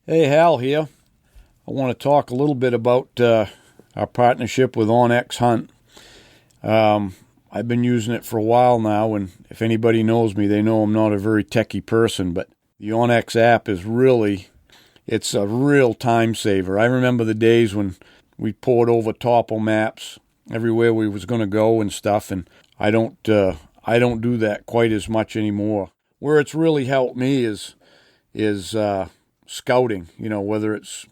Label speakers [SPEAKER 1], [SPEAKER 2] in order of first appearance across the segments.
[SPEAKER 1] Hey, Hal here. I want to talk a little bit about our partnership with OnX Hunt. I've been using it for a while now, and if anybody knows me, they know I'm not a very techie person, but the OnX app is it's a real time saver. I remember the days when we poured over topo maps everywhere we was going to go and stuff, and I don't do that quite as much anymore. Where it's really helped me is scouting, whether it's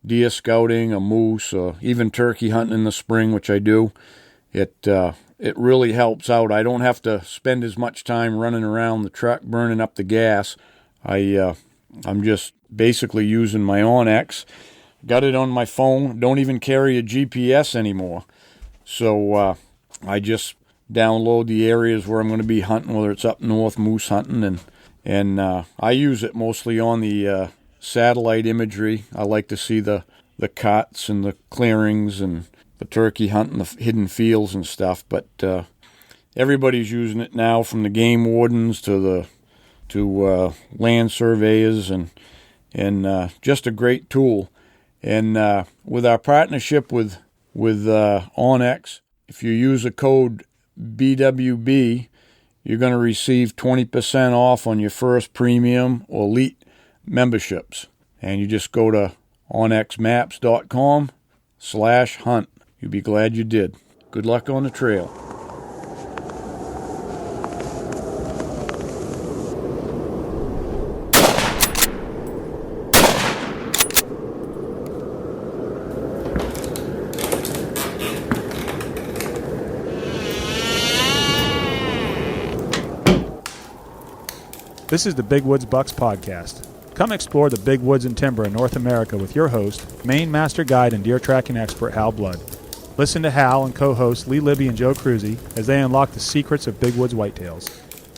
[SPEAKER 1] deer scouting, a moose, or even turkey hunting in the spring, which I do. It really helps out. I don't have to spend as much time running around the truck burning up the gas. I'm just basically using my OnX. Got it on my phone. Don't even carry a GPS anymore. So I just download the areas where I'm going to be hunting, whether it's up north moose hunting, and I use it mostly on the satellite imagery. I like to see the cuts and the clearings and the turkey hunting, the hidden fields and stuff. But everybody's using it now, from the game wardens to land surveyors, and just a great tool. And with our partnership with OnX, if you use a code BWB, you're going to receive 20% off on your first premium or elite memberships. And you just go to onxmaps.com/hunt. You'll be glad you did. Good luck on the trail.
[SPEAKER 2] This is the Big Woods Bucks Podcast. Come explore the big woods and timber in North America with your host, Maine master guide and deer tracking expert Hal Blood. Listen to Hal and co-hosts Lee Libby and Joe Cruzy as they unlock the secrets of big woods whitetails.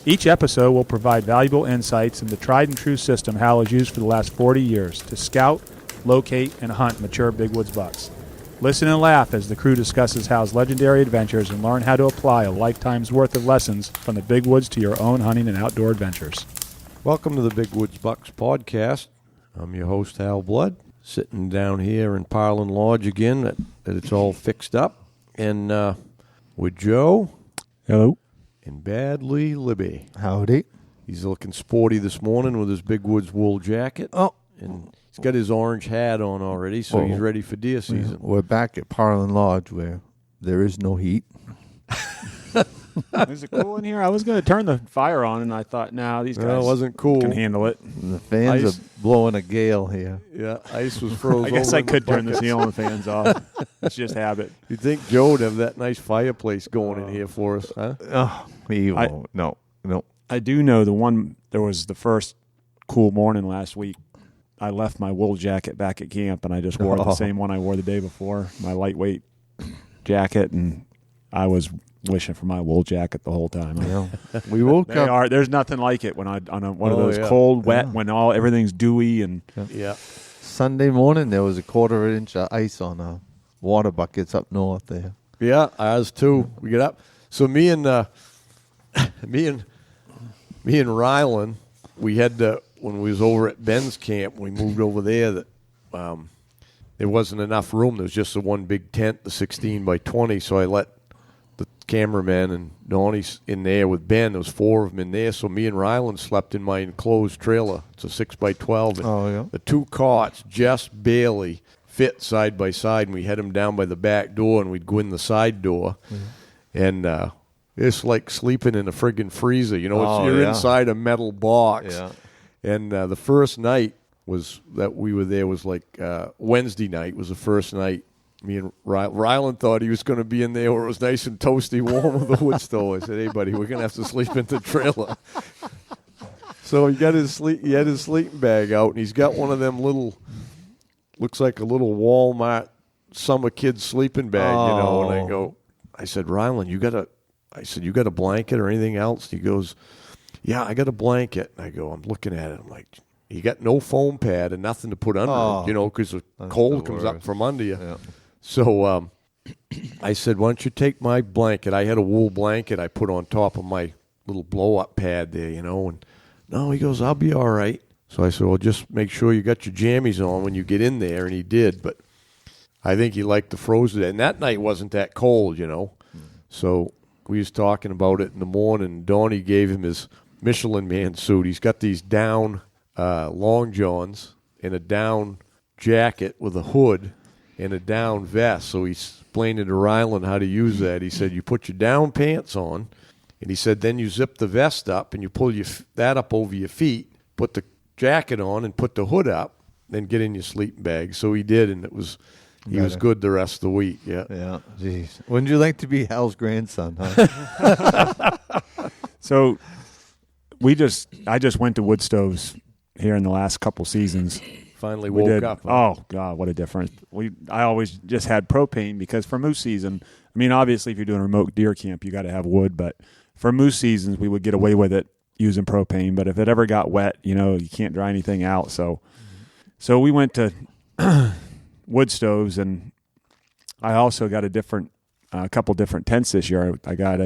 [SPEAKER 2] Each episode will provide valuable insights in the tried and true system Hal has used for the last 40 years to scout, locate, and hunt mature big woods bucks. Listen and laugh as the crew discusses Hal's legendary adventures and learn how to apply a lifetime's worth of lessons from the big woods to your own hunting and outdoor adventures.
[SPEAKER 3] Welcome to the Big Woods Bucks Podcast. I'm your host, Hal Blood, sitting down here in Parlin Lodge again, that it's all fixed up, and with Joe.
[SPEAKER 2] Hello.
[SPEAKER 3] And Badly Libby.
[SPEAKER 4] Howdy.
[SPEAKER 3] He's looking sporty this morning with his Big Woods wool jacket.
[SPEAKER 4] Oh.
[SPEAKER 3] And he's got his orange hat on already, so he's ready for deer season.
[SPEAKER 4] We're back at Parlin Lodge where there is no heat.
[SPEAKER 2] Is it cool in here? I was going to turn the fire on, and I thought, these guys
[SPEAKER 3] it wasn't cool.
[SPEAKER 2] Can handle it.
[SPEAKER 4] The fans are blowing a gale here.
[SPEAKER 3] Yeah, ice was frozen.
[SPEAKER 2] I guess I could turn the ceiling fans off. It's just habit.
[SPEAKER 3] You'd think Joe would have that nice fireplace going in here for us, huh?
[SPEAKER 4] Oh, he won't. No.
[SPEAKER 2] I do know there was the first cool morning last week. I left my wool jacket back at camp, and I just wore the same one I wore the day before, my lightweight jacket, and I was wishing for my wool jacket the whole time.
[SPEAKER 4] Yeah. We woke up.
[SPEAKER 2] There's nothing like it when one of those cold, wet, when everything's dewy and.
[SPEAKER 3] Yeah.
[SPEAKER 4] Sunday morning there was a quarter inch of ice on water buckets up north there.
[SPEAKER 3] Yeah, ours too. We get up. So me and Rylan, we had when we was over at Ben's camp, we moved over there. That there wasn't enough room. There was just the one big tent, the 16 by 20. So I let the cameraman and Donnie's in there with Ben. There was 4 of them in there. So me and Rylan slept in my enclosed trailer. It's a 6x12.
[SPEAKER 4] Oh, yeah.
[SPEAKER 3] The 2 cots just barely fit side by side, and we had them down by the back door, and we'd go in the side door. Mm-hmm. And it's like sleeping in a friggin' freezer. You're inside a metal box.
[SPEAKER 4] Yeah.
[SPEAKER 3] And the first night that we were there was like Wednesday night was the first night. Me and Rylan thought he was going to be in there where it was nice and toasty warm with the wood stove. I said, "Hey, buddy, we're going to have to sleep in the trailer." So he had his sleeping bag out, and he's got one of them looks like a little Walmart summer kid sleeping bag, And I said, "Rylan, you got a blanket or anything else?" He goes, "Yeah, I got a blanket." And I go, I'm looking at it. I'm like, you got no foam pad and nothing to put under it, because the cold comes up from under you. Yeah. So I said, why don't you take my blanket? I had a wool blanket I put on top of my little blow-up pad there, And no, he goes, I'll be all right. So I said, well, just make sure you got your jammies on when you get in there, and he did. But I think he liked the frozen. And that night wasn't that cold, So we was talking about it in the morning. Donnie gave him his Michelin Man suit. He's got these down long johns and a down jacket with a hood and a down vest. So he explained to Rylan how to use that. He said, you put your down pants on, and he said, then you zip the vest up and you pull that up over your feet, put the jacket on and put the hood up, then get in your sleeping bag. So he did, and he was good the rest of the week. Yeah.
[SPEAKER 4] Yeah. Jeez. Wouldn't you like to be Hal's grandson, huh?
[SPEAKER 2] So I just went to wood stoves here in the last couple seasons.
[SPEAKER 3] Finally woke up. Huh?
[SPEAKER 2] Oh God, what a difference! I always just had propane because for moose season, I mean, obviously if you're doing a remote deer camp, you got to have wood, but for moose seasons, we would get away with it using propane. But if it ever got wet, you can't dry anything out. So we went to wood stoves, and I also got a couple different tents this year. I got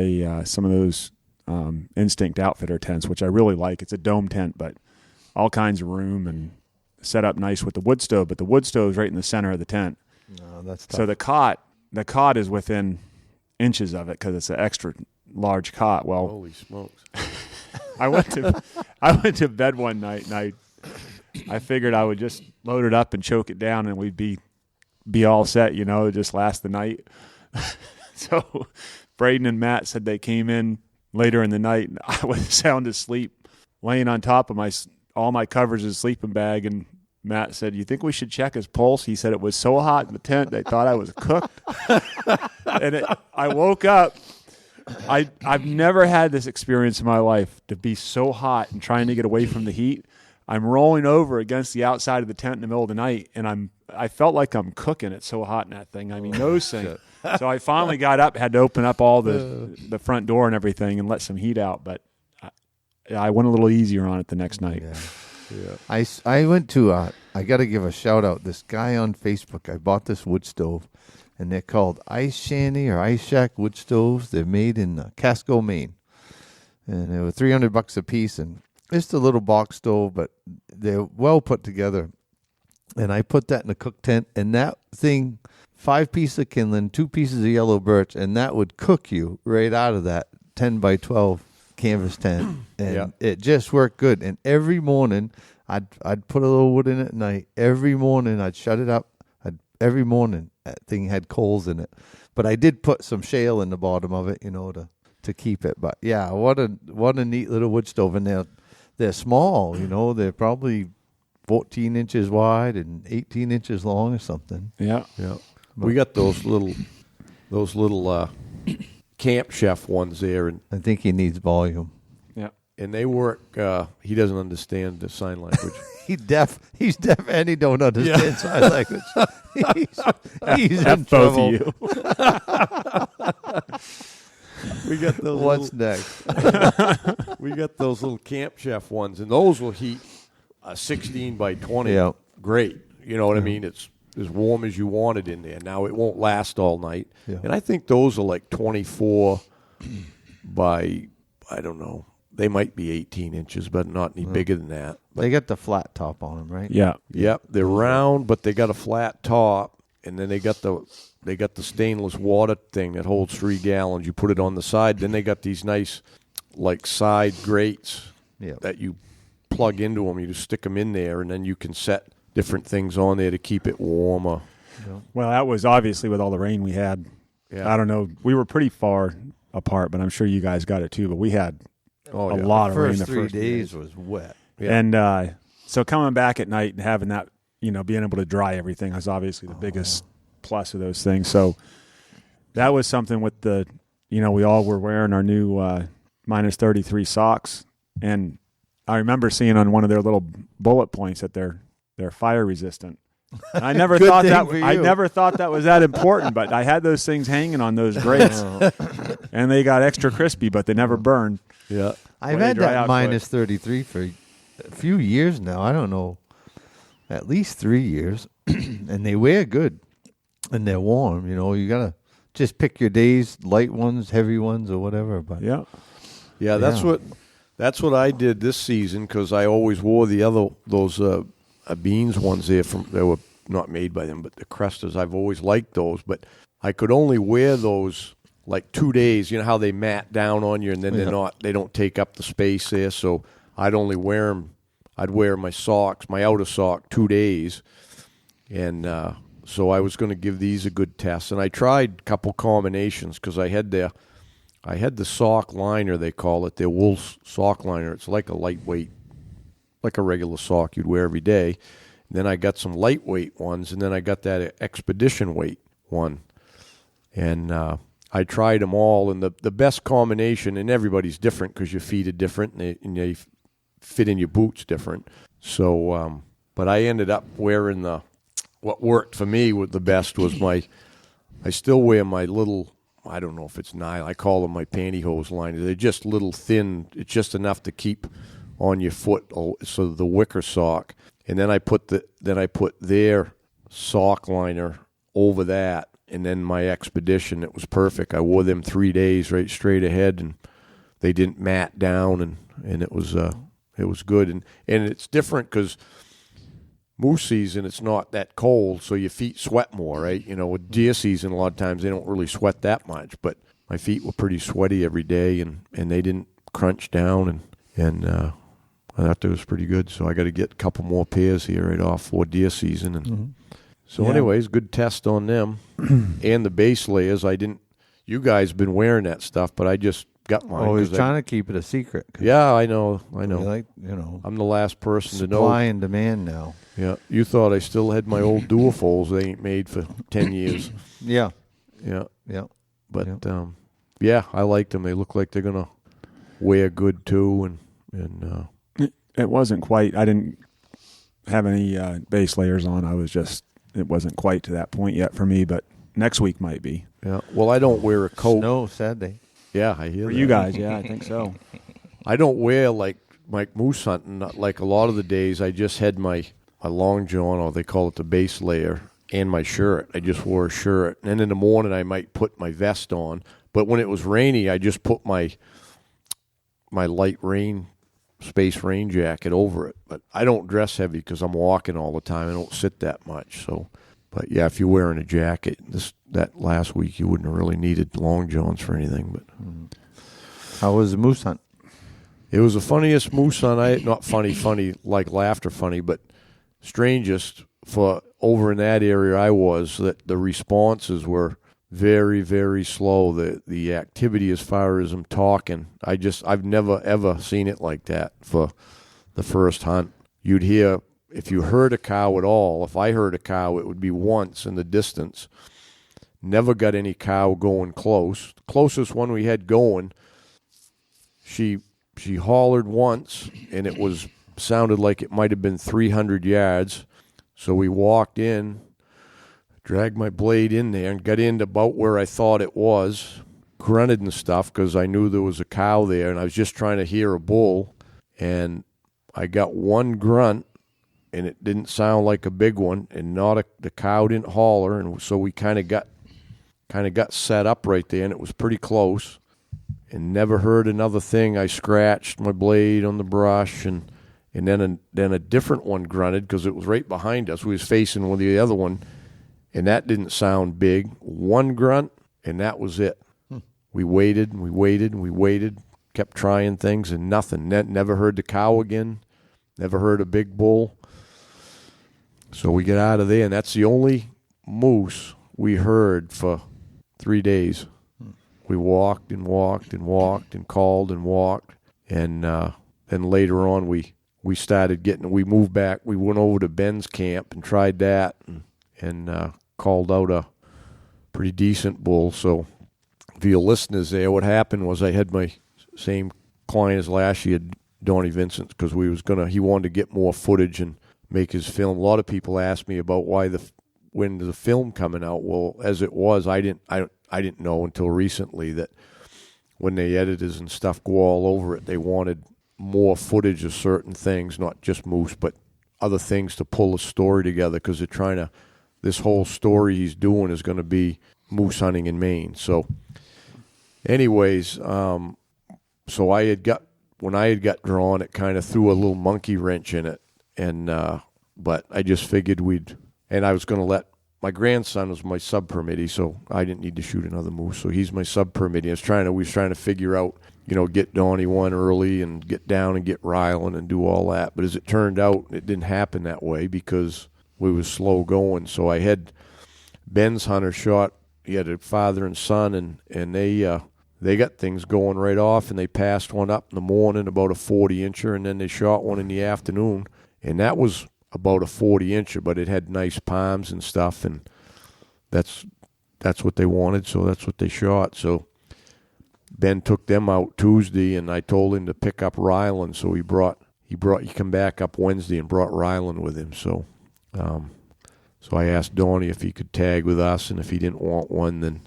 [SPEAKER 2] some of those Instinct Outfitter tents, which I really like. It's a dome tent, but all kinds of room and set up nice with the wood stove. But the wood stove is right in the center of the tent.
[SPEAKER 4] No, that's tough.
[SPEAKER 2] So the cot is within inches of it because it's an extra large cot. Well,
[SPEAKER 3] holy smokes!
[SPEAKER 2] I went to bed one night, and I figured I would just load it up and choke it down, and we'd be all set, just last the night. So Braden and Matt said they came in later in the night, and I was sound asleep, laying on top of all my covers in a sleeping bag, and Matt said, "You think we should check his pulse?" He said it was so hot in the tent they thought I was cooked. And I woke up. I've never had this experience in my life to be so hot and trying to get away from the heat. I'm rolling over against the outside of the tent in the middle of the night, and I felt like I'm cooking. It's so hot in that thing. I mean, nose thing. So I finally got up, had to open up all the front door and everything and let some heat out. But I went a little easier on it the next night.
[SPEAKER 4] Yeah. I went to, I got to give a shout out. This guy on Facebook, I bought this wood stove, and they're called Ice Shanty or Ice Shack wood stoves. They're made in Casco, Maine. And they were $300 a piece, and it's a little box stove, but they're well put together. And I put that in a cook tent, and that thing, 5 pieces of kindling, 2 pieces of yellow birch, and that would cook you right out of that 10 by 12 canvas tent. And it just worked good. And every morning, I'd put a little wood in it at night. Every morning, I'd shut it up. Every morning, that thing had coals in it. But I did put some shale in the bottom of it, to keep it. But yeah, what a neat little wood stove. And they're small, they're probably 14 inches wide and 18 inches long or something.
[SPEAKER 2] Yeah.
[SPEAKER 3] Yeah. We got those little Camp Chef ones there, and
[SPEAKER 4] I think he needs volume.
[SPEAKER 2] Yeah.
[SPEAKER 3] And they work. He doesn't understand the sign language.
[SPEAKER 4] He's deaf, and he don't understand sign language. He's in
[SPEAKER 2] both
[SPEAKER 4] trouble.
[SPEAKER 2] of you.
[SPEAKER 3] We got those.
[SPEAKER 4] What's next?
[SPEAKER 3] We got those little Camp Chef ones, and those will heat 16 by 20.
[SPEAKER 4] Yeah.
[SPEAKER 3] Great. You know what I mean? It's as warm as you want it in there. Now, it won't last all night.
[SPEAKER 4] Yeah.
[SPEAKER 3] And I think those are like 24 by, I don't know, they might be 18 inches, but not any bigger than that. But
[SPEAKER 4] They got the flat top on them, right?
[SPEAKER 2] Yeah.
[SPEAKER 3] Yep, they're round, but they got a flat top, and then they got the stainless water thing that holds 3 gallons. You put it on the side. Then they got these nice, like, side grates that you plug into them. You just stick them in there, and then you can set different things on there to keep it warmer.
[SPEAKER 2] Well, that was obviously with all the rain we had.
[SPEAKER 3] Yeah.
[SPEAKER 2] I don't know. We were pretty far apart, but I'm sure you guys got it too. But we had a lot of rain the
[SPEAKER 4] First 3
[SPEAKER 2] first
[SPEAKER 4] days was wet.
[SPEAKER 3] Yeah.
[SPEAKER 2] And so coming back at night and having that, being able to dry everything was obviously the biggest plus of those things. So that was something with the, we all were wearing our new minus 33 socks. And I remember seeing on one of their little bullet points that they're fire resistant. And I never
[SPEAKER 4] Good
[SPEAKER 2] thought
[SPEAKER 4] thing
[SPEAKER 2] that
[SPEAKER 4] for
[SPEAKER 2] I
[SPEAKER 4] you.
[SPEAKER 2] never thought that was that important, but I had those things hanging on those grates, and they got extra crispy, but they never burned.
[SPEAKER 3] Yeah.
[SPEAKER 4] I've
[SPEAKER 2] Well, they
[SPEAKER 4] had
[SPEAKER 2] dry
[SPEAKER 4] that
[SPEAKER 2] out
[SPEAKER 4] minus 33 for a few years now. I don't know, at least 3 years, and they wear good, and they're warm. You gotta just pick your days, light ones, heavy ones, or whatever. But
[SPEAKER 2] Yeah.
[SPEAKER 3] Yeah, that's
[SPEAKER 4] Yeah.
[SPEAKER 3] That's what I did this season because I always wore those beans ones there they were not made by them, but the Crestas. I've always liked those, but I could only wear those like 2 days. You know how they mat down on you, and then they don't take up the space there. So I'd only wear them. I'd wear my socks, my outer sock, 2 days, and so I was going to give these a good test. And I tried a couple combinations because I had the sock liner, they call it, their wool sock liner. It's like a lightweight, like a regular sock you'd wear every day. And then I got some lightweight ones, and then I got that expedition weight one. And I tried them all, and the best combination, and everybody's different because your feet are different, and they fit in your boots different. So, but I ended up wearing what worked for me with the best was I still wear my little, I don't know if it's nylon, I call them my pantyhose liners. They're just little thin, it's just enough to keep on your foot, so the wicker sock. And then I put their sock liner over that, and then my expedition. It was perfect. I wore them 3 days right straight ahead, and they didn't mat down, and it was good. And it's different because moose season, it's not that cold, so your feet sweat more, right? You know, with deer season, a lot of times they don't really sweat that much, but my feet were pretty sweaty every day, and they didn't crunch down, and I thought that was pretty good. So I got to get a couple more pairs here right off for deer season. And so anyways, good test on them. And the base layers, you guys been wearing that stuff, but I just got mine.
[SPEAKER 4] Oh, he's trying to keep it a secret.
[SPEAKER 3] Yeah, I know.
[SPEAKER 4] I'm
[SPEAKER 3] the last person to know.
[SPEAKER 4] Supply and demand now.
[SPEAKER 3] Yeah, you thought I still had my old duofolds they ain't made for 10 years.
[SPEAKER 4] Yeah.
[SPEAKER 3] But, I like them. They look like they're going to wear good, too, and
[SPEAKER 2] It wasn't quite. I didn't have any base layers on. It wasn't quite to that point yet for me, but next week might be.
[SPEAKER 3] Yeah. Well, I don't wear a coat.
[SPEAKER 4] No, Saturday.
[SPEAKER 3] Yeah, I hear
[SPEAKER 2] for
[SPEAKER 3] that.
[SPEAKER 2] you guys. Yeah, I think so.
[SPEAKER 3] I don't wear like moose hunting. Like a lot of the days, I just had my long john, or they call it the base layer, and my shirt. I just wore a shirt, and in the morning I might put my vest on. But when it was rainy, I just put my light space rain jacket over it. But I don't dress heavy because I'm walking all the time. I don't sit that much. So, but yeah, if you're wearing a jacket, that last week you wouldn't have really needed long johns for anything. But
[SPEAKER 4] how was the moose hunt?
[SPEAKER 3] It was the funniest moose hunt. Not funny like laughter funny, but strangest for over in that area I was. That the responses were very, very slow. The activity as far as them talking, I've never ever seen it like that for the first hunt. You'd hear, if you heard a cow at all, if I heard a cow, it would be once in the distance. Never got any cow going close. The closest one we had going, she hollered once, and it sounded like it might have been 300 yards. So we walked in, dragged my blade in there, and got in about where I thought it was, grunted and stuff because I knew there was a cow there, and I was just trying to hear a bull. And I got one grunt, and it didn't sound like a big one, and the cow didn't holler, and so we kind of got set up right there, and it was pretty close. And never heard another thing. I scratched my blade on the brush, and then a different one grunted because it was right behind us. We was facing with the other one, and that didn't sound big. One grunt, and that was it. We waited, and we waited, and we waited, kept trying things, and nothing. Never heard the cow again. Never heard a big bull. So we get out of there, and that's the only moose we heard for 3 days. We walked and walked and walked and called and walked, and then later on we moved back. We went over to Ben's camp and tried that, and called out a pretty decent bull. So for your listeners there, what happened was I had my same client as last year, Donnie Vincent, because he wanted to get more footage and make his film. A lot of people asked me about when the film coming out. Well, as it was, I didn't know until recently that when the editors and stuff go all over it, they wanted more footage of certain things, not just moose, but other things to pull a story together, because they're trying to, this whole story he's doing is going to be moose hunting in Maine. So anyways, so I had got when I had got drawn, it kind of threw a little monkey wrench in it. And but I just figured I was going to let, my grandson was my sub-permittee, so I didn't need to shoot another moose. So he's my sub-permittee. We was trying to figure out, get Donnie one early and get down and get Rylan and do all that. But as it turned out, it didn't happen that way because we was slow going. So I had Ben's hunter shot. He had a father and son, and they got things going right off, and they passed one up in the morning, about a 40-incher, and then they shot one in the afternoon, and that was about a 40-incher, but it had nice palms and stuff, and that's what they wanted, so that's what they shot. So Ben took them out Tuesday, and I told him to pick up Rylan, so he come back up Wednesday and brought Rylan with him. So I asked Donnie if he could tag with us, and if he didn't want one, then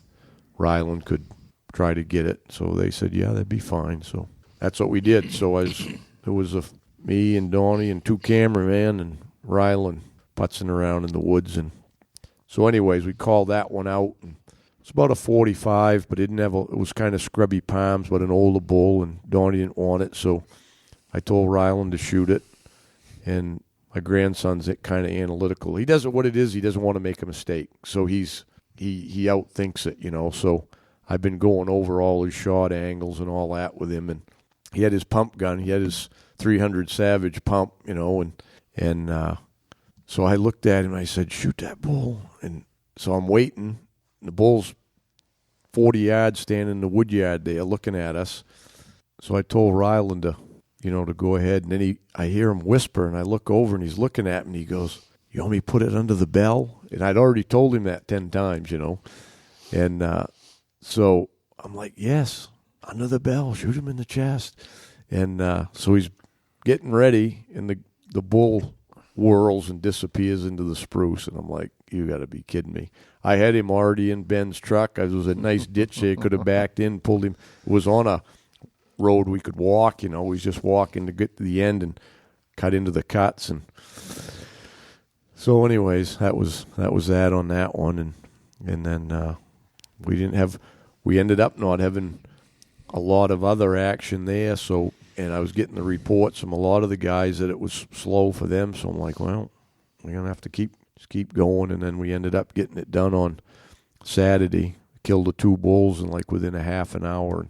[SPEAKER 3] Rylan could try to get it. So they said, yeah, that'd be fine. So that's what we did. So it was me and Donnie and two cameramen and Rylan putzing around in the woods. And so anyways, we called that one out. And it's about a 45, but it was kind of scrubby palms, but an older bull, and Donnie didn't want it. So I told Rylan to shoot it. And my grandson's kind of analytical. He doesn't want to make a mistake. So he outthinks it, So I've been going over all his shot angles and all that with him, and he had his pump gun. He had his 300 Savage pump, and so I looked at him and I said, shoot that bull. And so I'm waiting. The bull's 40 yards standing in the wood yard there looking at us. So I told Rylan to go ahead, and then I hear him whisper, and I look over, and he's looking at me, and he goes, you want me to put it under the bell? And I'd already told him that 10 times, and so I'm like, yes, under the bell, shoot him in the chest. And so he's getting ready, and the bull whirls and disappears into the spruce, and I'm like, you got to be kidding me. I had him already in Ben's truck. It was a nice ditch there. Could have backed in, pulled him. It was on a road we could walk, we was just walking to get to the end and cut into the cuts. And so anyways, that was that on that one. And then we ended up not having a lot of other action there. So, and I was getting the reports from a lot of the guys that it was slow for them. So I'm like, well, we're going to have to keep going. And then we ended up getting it done on Saturday. Killed the two bulls in within a half an hour.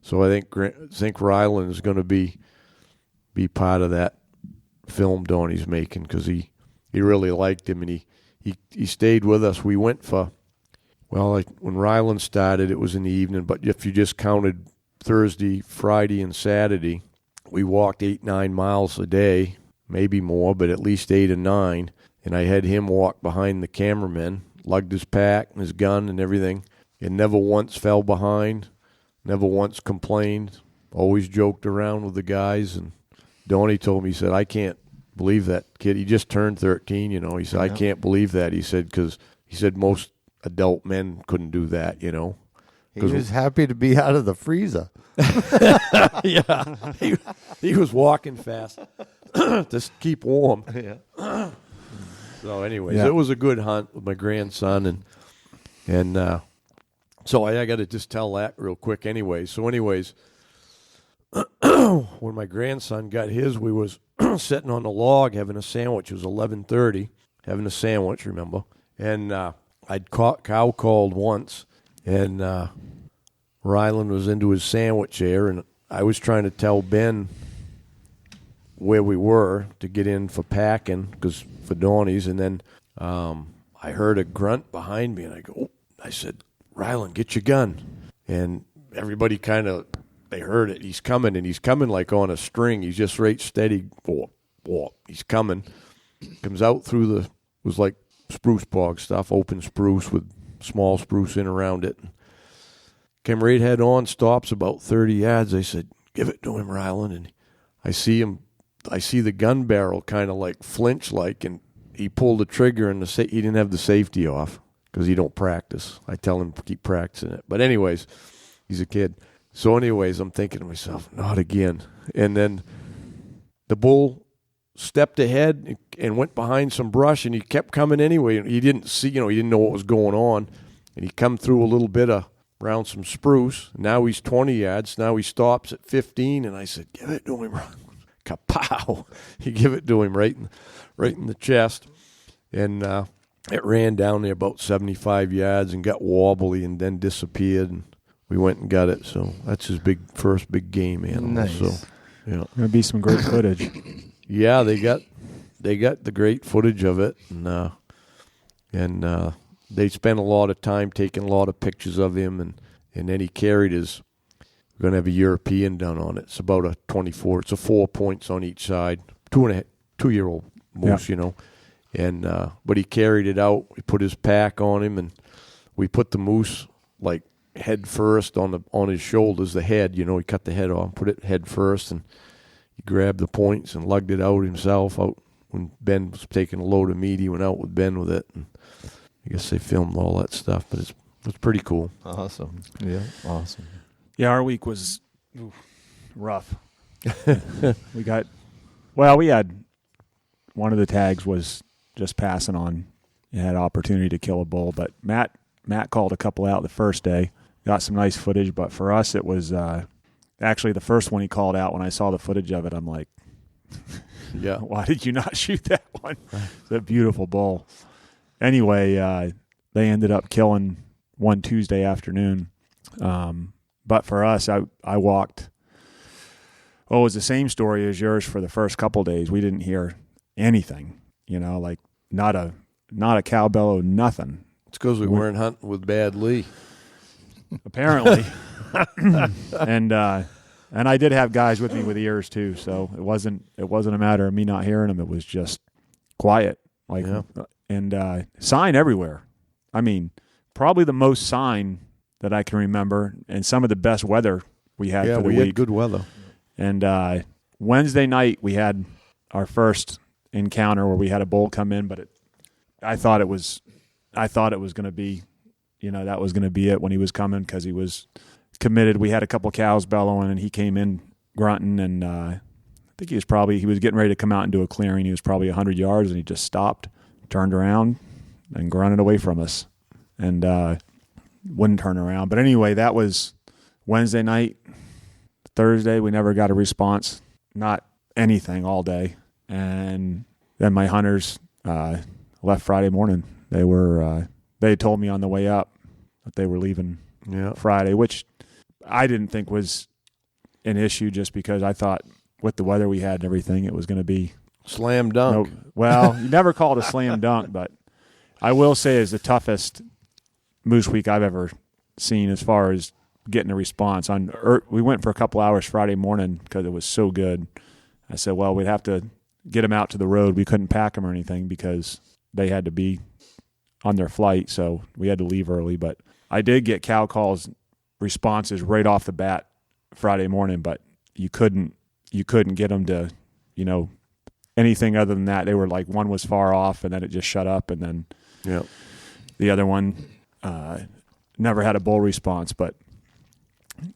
[SPEAKER 3] So I think Rylan is going to be part of that film Donnie's making, because he really liked him, and he stayed with us. We went for, when Rylan started, it was in the evening, but if you just counted Thursday, Friday, and Saturday, we walked 8-9 miles a day, maybe more, but at least 8 or 9, and I had him walk behind the cameraman, lugged his pack and his gun and everything, and never once fell behind. Never once complained, always joked around with the guys. And Donnie told me, he said, I can't believe that kid. He just turned 13, He said, I can't believe that. He said, because most adult men couldn't do that,
[SPEAKER 4] He was happy to be out of the freezer.
[SPEAKER 3] Yeah. He was walking fast to keep warm.
[SPEAKER 4] Yeah.
[SPEAKER 3] So anyways, It was a good hunt with my grandson. And so I got to just tell that real quick anyway. So anyways, when my grandson got his, we was sitting on the log having a sandwich. It was 11:30, having a sandwich, remember? And I'd cow called once, and Rylan was into his sandwich there, and I was trying to tell Ben where we were to get in for packing, for Donnie's, and then I heard a grunt behind me, and I said, Rylan, get your gun. And everybody they heard it. He's coming, and he's coming on a string. He's just right steady. He's coming. Comes out through it was like spruce bog stuff, open spruce with small spruce in around it. Came right head on, stops about 30 yards. I said, give it to him, Rylan. And I see the gun barrel kind of flinch and he pulled the trigger, and he didn't have the safety off. Because he don't practice. I tell him to keep practicing it. But anyways, he's a kid. So anyways, I'm thinking to myself, not again. And then the bull stepped ahead and went behind some brush, and he kept coming anyway. He didn't see, he didn't know what was going on. And he come through a little bit of around some spruce. Now he's 20 yards. Now he stops at 15, and I said, give it to him. Kapow! He give it to him right in the chest. And it ran down there about 75 yards and got wobbly and then disappeared. And we went and got it. So that's his first big game animal.
[SPEAKER 4] Nice.
[SPEAKER 3] So, yeah.
[SPEAKER 2] Gonna be some great footage.
[SPEAKER 3] Yeah, they got the great footage of it, and they spent a lot of time taking a lot of pictures of him, and then he carried his. We're gonna have a European done on it. It's about a 24. It's a 4 points on each side. 2-year-old moose,
[SPEAKER 2] Yeah.
[SPEAKER 3] And but he carried it out. We put his pack on him, and we put the moose like head first on his shoulders. The head, he cut the head off, put it head first, and he grabbed the points and lugged it out himself. Out when Ben was taking a load of meat, he went out with Ben with it. And I guess they filmed all that stuff, but it's pretty cool.
[SPEAKER 4] Awesome. Yeah, awesome.
[SPEAKER 2] Yeah, our week was rough. we had one of the tags was just passing on. You had opportunity to kill a bull, but Matt called a couple out the first day. Got some nice footage, but for us it was actually the first one he called out. When I saw the footage of it, I'm like,
[SPEAKER 3] Yeah.
[SPEAKER 2] why did you not shoot that one? It's a beautiful bull. Anyway, they ended up killing one Tuesday afternoon. But for us, I walked. Well, it was the same story as yours for the first couple days. We didn't hear anything, like not a cow bellow, nothing.
[SPEAKER 3] It's because we weren't hunting with Bad Lee.
[SPEAKER 2] Apparently. And I did have guys with me with ears too, so it wasn't a matter of me not hearing them. It was just quiet, and sign everywhere. I mean, probably the most sign that I can remember, and some of the best weather we had for the week.
[SPEAKER 3] Yeah, we had good weather.
[SPEAKER 2] And Wednesday night we had our first encounter where we had a bull come in, but I thought it was going to be, that was going to be it when he was coming because he was committed. We had a couple cows bellowing, and he came in grunting, and I think he was getting ready to come out and do a clearing. He was probably 100 yards, and he just stopped, turned around, and grunted away from us, and wouldn't turn around. But anyway, that was Wednesday night. Thursday, we never got a response, not anything all day. And then my hunters left Friday morning. They had told me on the way up that they were leaving Friday, which I didn't think was an issue just because I thought with the weather we had and everything, it was going to be
[SPEAKER 3] slam dunk.
[SPEAKER 2] Well, you never call it a slam dunk, but I will say it's the toughest moose week I've ever seen as far as getting a response. We went for a couple hours Friday morning because it was so good. I said, well, we'd have to get them out to the road. We couldn't pack them or anything because they had to be on their flight, so we had to leave early. But I did get cow calls responses right off the bat Friday morning, but you couldn't get them to, anything other than that. They were like, one was far off, and then it just shut up, and then the other one never had a bull response. But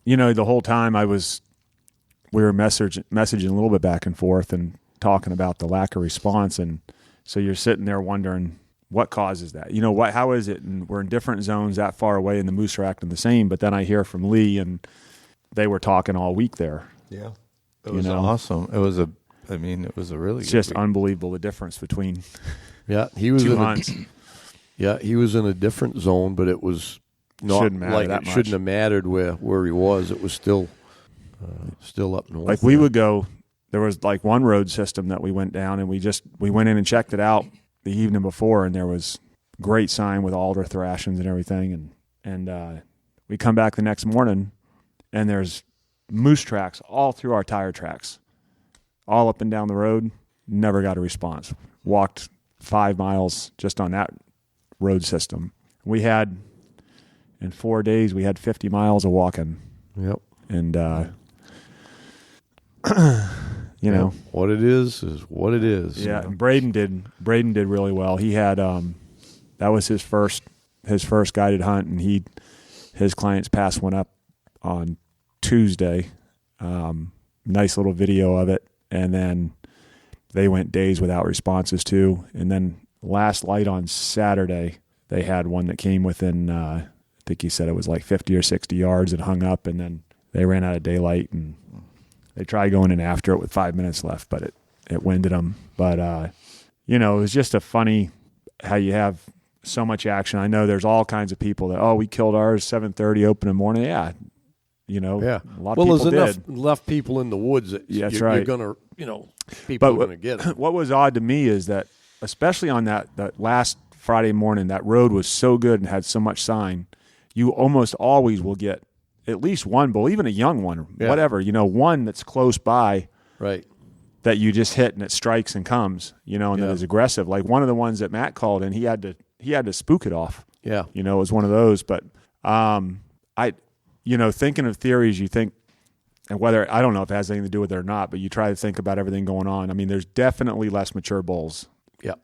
[SPEAKER 2] the whole time we were messaging a little bit back and forth and talking about the lack of response, and so you're sitting there wondering what causes that. How is it? And we're in different zones that far away, and the moose are acting the same. But then I hear from Lee, and they were talking all week there.
[SPEAKER 4] Yeah, it was awesome. It was a really.
[SPEAKER 2] It's just unbelievable the difference between.
[SPEAKER 3] Yeah, he was
[SPEAKER 2] two
[SPEAKER 3] in
[SPEAKER 2] hunts.
[SPEAKER 3] He was in a different zone, but it was not
[SPEAKER 2] shouldn't matter
[SPEAKER 3] like
[SPEAKER 2] that
[SPEAKER 3] it
[SPEAKER 2] much.
[SPEAKER 3] shouldn't have mattered where he was. It was still up north.
[SPEAKER 2] Like we would go. There was like one road system that we went down, and we went in and checked it out the evening before, and there was great sign with alder thrashings and everything, and we come back the next morning, and there's moose tracks all through our tire tracks, all up and down the road. Never got a response. Walked 5 miles just on that road system. We had in 4 days we had 50 miles of walking.
[SPEAKER 3] Yep.
[SPEAKER 2] And
[SPEAKER 3] what it is what it is.
[SPEAKER 2] Yeah, and Braden did really well. He had that was his first guided hunt, and his clients passed one up on Tuesday. Nice little video of it, and then they went days without responses too. And then last light on Saturday, they had one that came within think he said it was like 50 or 60 yards and hung up, and then they ran out of daylight, and they tried going in after it with 5 minutes left, but it winded them. But, it was just a funny how you have so much action. I know there's all kinds of people that, we killed ours 7:30 open in the morning. Yeah. A lot of people did.
[SPEAKER 3] There's enough people in the woods that
[SPEAKER 2] that's
[SPEAKER 3] you're
[SPEAKER 2] right.
[SPEAKER 3] going to, people are going to get it.
[SPEAKER 2] What was odd to me is that, especially on that last Friday morning, that road was so good and had so much sign, you almost always will get at least one bull, even a young one, whatever, one that's close by.
[SPEAKER 3] Right.
[SPEAKER 2] That you just hit and it strikes and comes, and that is aggressive. Like one of the ones that Matt called in, he had to spook it off.
[SPEAKER 3] Yeah.
[SPEAKER 2] It was one of those. But thinking of theories, you think, and whether, I don't know if it has anything to do with it or not, but you try to think about everything going on. I mean, there's definitely less mature bulls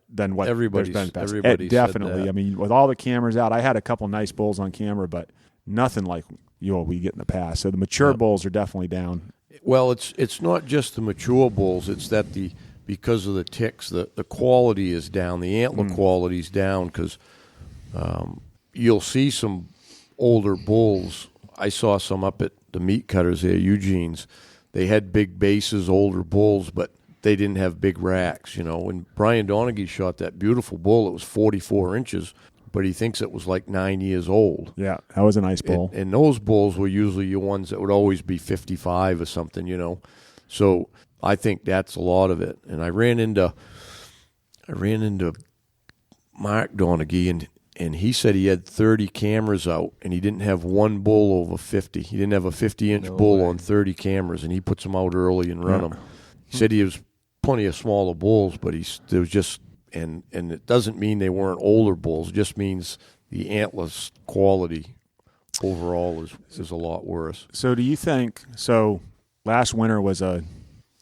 [SPEAKER 2] than what
[SPEAKER 3] everybody's
[SPEAKER 2] there's been past.
[SPEAKER 3] Everybody
[SPEAKER 2] definitely.
[SPEAKER 3] said that.
[SPEAKER 2] I mean, with all the cameras out, I had a couple nice bulls on camera, but nothing like we get in the past. So the mature bulls are definitely down.
[SPEAKER 3] Well, it's not just the mature bulls. It's that because of the ticks, the quality is down. The antler quality is down because you'll see some older bulls. I saw some up at the meat cutters there, Eugene's. They had big bases, older bulls, but they didn't have big racks. When Brian Donaghy shot that beautiful bull, it was 44 inches, but he thinks it was like 9 years old.
[SPEAKER 2] Yeah, that was a nice bull.
[SPEAKER 3] And those bulls were usually your ones that would always be 55 or something, So I think that's a lot of it. And I ran into Mark Donaghy, and he said he had 30 cameras out, and he didn't have one bull over 50. He didn't have a 50-inch bull on 30 cameras, and he puts them out early and run them. He said he was plenty of smaller bulls, but there was just and it doesn't mean they weren't older bulls. It just means the antlers quality overall is a lot worse.
[SPEAKER 2] So do you think last winter was a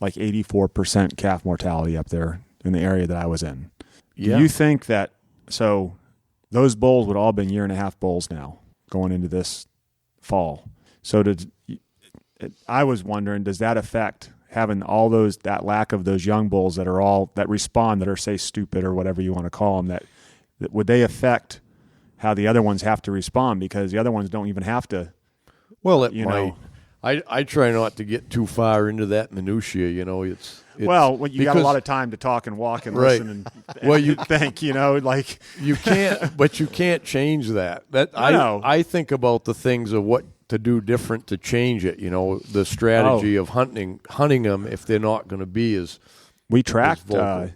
[SPEAKER 2] like 84% calf mortality up there in the area that I was in. Do you think that those bulls would all have been 1.5-year bulls now going into this fall? So I was wondering, does that affect having that lack of those young bulls that respond, that are, say, stupid or whatever you want to call them, that would they affect how the other ones have to respond, because the other ones don't even have to?
[SPEAKER 3] Well, it might. I try not to get too far into that minutia. You got a lot of time to talk and walk and listen and you think, like you can't, but you can't change that. I think about the things of what to do different to change it. The strategy of hunting them if they're not going to be as
[SPEAKER 2] we tracked a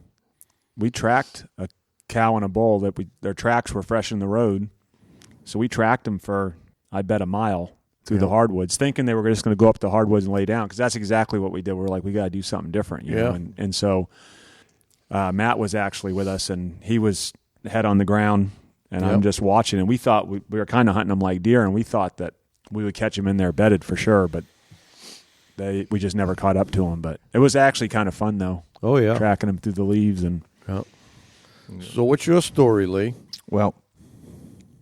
[SPEAKER 2] cow and a bull that their tracks were fresh in the road, so we tracked them for I bet a mile through the hardwoods, thinking they were just going to go up the hardwoods and lay down, because that's exactly what we did. We're like, we got to do something different, you know. And so Matt was actually with us, and he was head on the ground, and I'm just watching. And we thought we were kind of hunting them like deer, and we thought that we would catch them in there bedded for sure, but we just never caught up to them. But it was actually kind of fun though.
[SPEAKER 3] Oh yeah,
[SPEAKER 2] tracking them through the leaves and.
[SPEAKER 3] Yeah. So what's your story, Lee?
[SPEAKER 4] Well.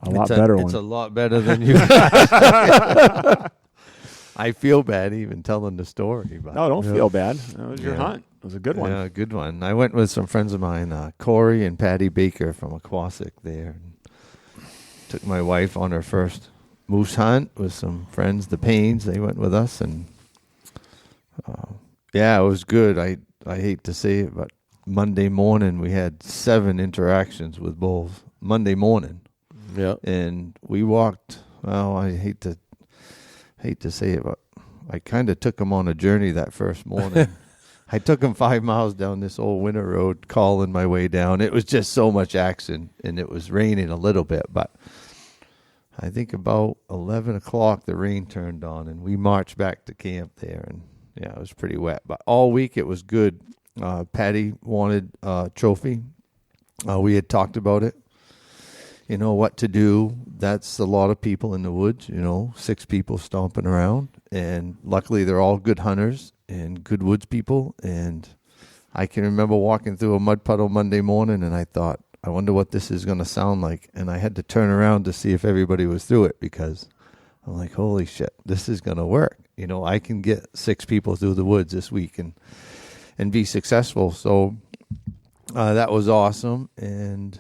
[SPEAKER 2] A lot better one.
[SPEAKER 4] It's a lot better than you. I feel bad even telling the story. But,
[SPEAKER 2] no, don't feel bad. That was your hunt. It was a good one.
[SPEAKER 4] Yeah, a good one. I went with some friends of mine, Corey and Patty Baker from Aquasic there. Took my wife on her first moose hunt with some friends, the Paynes. They went with us, and it was good. I hate to say it, but Monday morning we had 7 interactions with bulls. Monday morning.
[SPEAKER 3] Yeah,
[SPEAKER 4] and we walked. Well, I hate to say it, but I kind of took them on a journey that first morning. I took them 5 miles down this old winter road, calling my way down. It was just so much action, and it was raining a little bit. But I think about 11 o'clock, the rain turned on, and we marched back to camp there. And it was pretty wet, but all week it was good. Patty wanted a trophy. We had talked about it. What to do. That's a lot of people in the woods, 6 people stomping around. And luckily they're all good hunters and good woods people. And I can remember walking through a mud puddle Monday morning, and I thought, I wonder what this is going to sound like. And I had to turn around to see if everybody was through it, because I'm like, holy shit, this is going to work. I can get 6 people through the woods this week and be successful. So that was awesome. And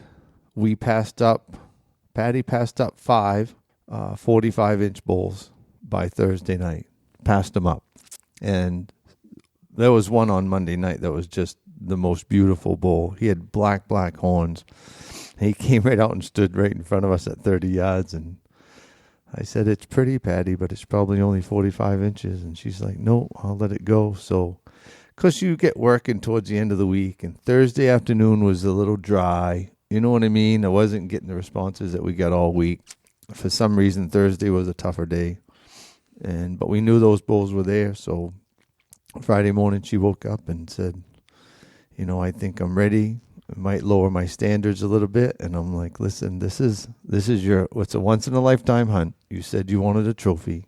[SPEAKER 4] we passed up. Patty passed up 5. 45-inch bulls by Thursday night. Passed them up. And there was one on Monday night that was just the most beautiful bull. He had black horns. He came right out and stood right in front of us at 30 yards. And I said, "It's pretty, Patty, but it's probably only 45 inches. And she's like, "No, I'll let it go." So, because you get working towards the end of the week. And Thursday afternoon was a little dry. You know what I mean? I wasn't getting the responses that we got all week. For some reason, Thursday was a tougher day. But we knew those bulls were there. So Friday morning, she woke up and said, "I think I'm ready. I might lower my standards a little bit." And I'm like, "Listen, this is what's a once in a lifetime hunt. You said you wanted a trophy.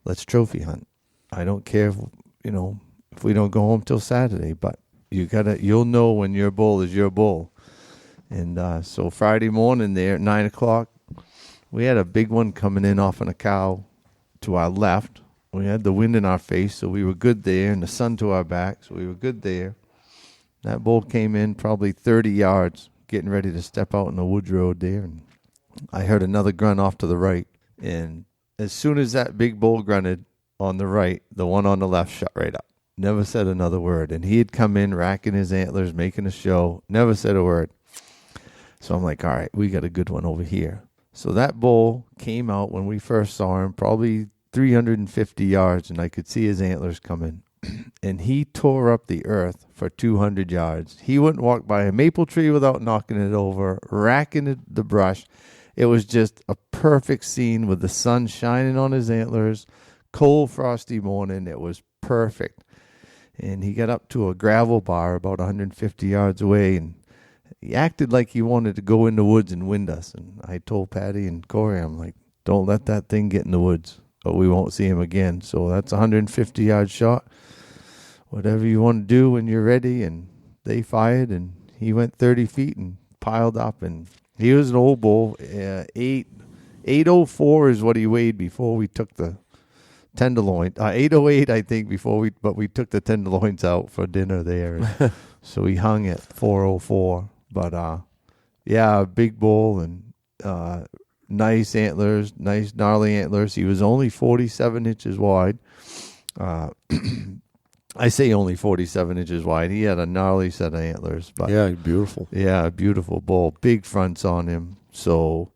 [SPEAKER 4] Let's trophy hunt. I don't care if we don't go home till Saturday, but you'll know when your bull is your bull." And so Friday morning there at 9 o'clock, we had a big one coming in off on a cow to our left. We had the wind in our face, so we were good there, and the sun to our back, so we were good there. That bull came in probably 30 yards, getting ready to step out in the woods road there, and I heard another grunt off to the right. And as soon as that big bull grunted on the right, the one on the left shut right up. Never said another word. And he had come in, racking his antlers, making a show, never said a word. So I'm like, all right, we got a good one over here. So that bull came out when we first saw him, probably 350 yards, and I could see his antlers coming. And he tore up the earth for 200 yards. He wouldn't walk by a maple tree without knocking it over, racking the brush. It was just a perfect scene with the sun shining on his antlers, cold, frosty morning. It was perfect. And he got up to a gravel bar about 150 yards away, and he acted like he wanted to go in the woods and wind us. And I told Patty and Corey, I'm like, "Don't let that thing get in the woods, or we won't see him again." So that's a 150-yard shot. Whatever you want to do when you're ready. And they fired, and he went 30 feet and piled up. And he was an old bull. 804 is what he weighed before we took the tenderloin. 808, I think, but we took the tenderloins out for dinner there. So he hung at 404. But a big bull and nice antlers, nice gnarly antlers. He was only 47 inches wide. I say only 47 inches wide. He had a gnarly set of antlers. But
[SPEAKER 1] Yeah, beautiful.
[SPEAKER 4] Yeah, beautiful bull. Big fronts on him. So,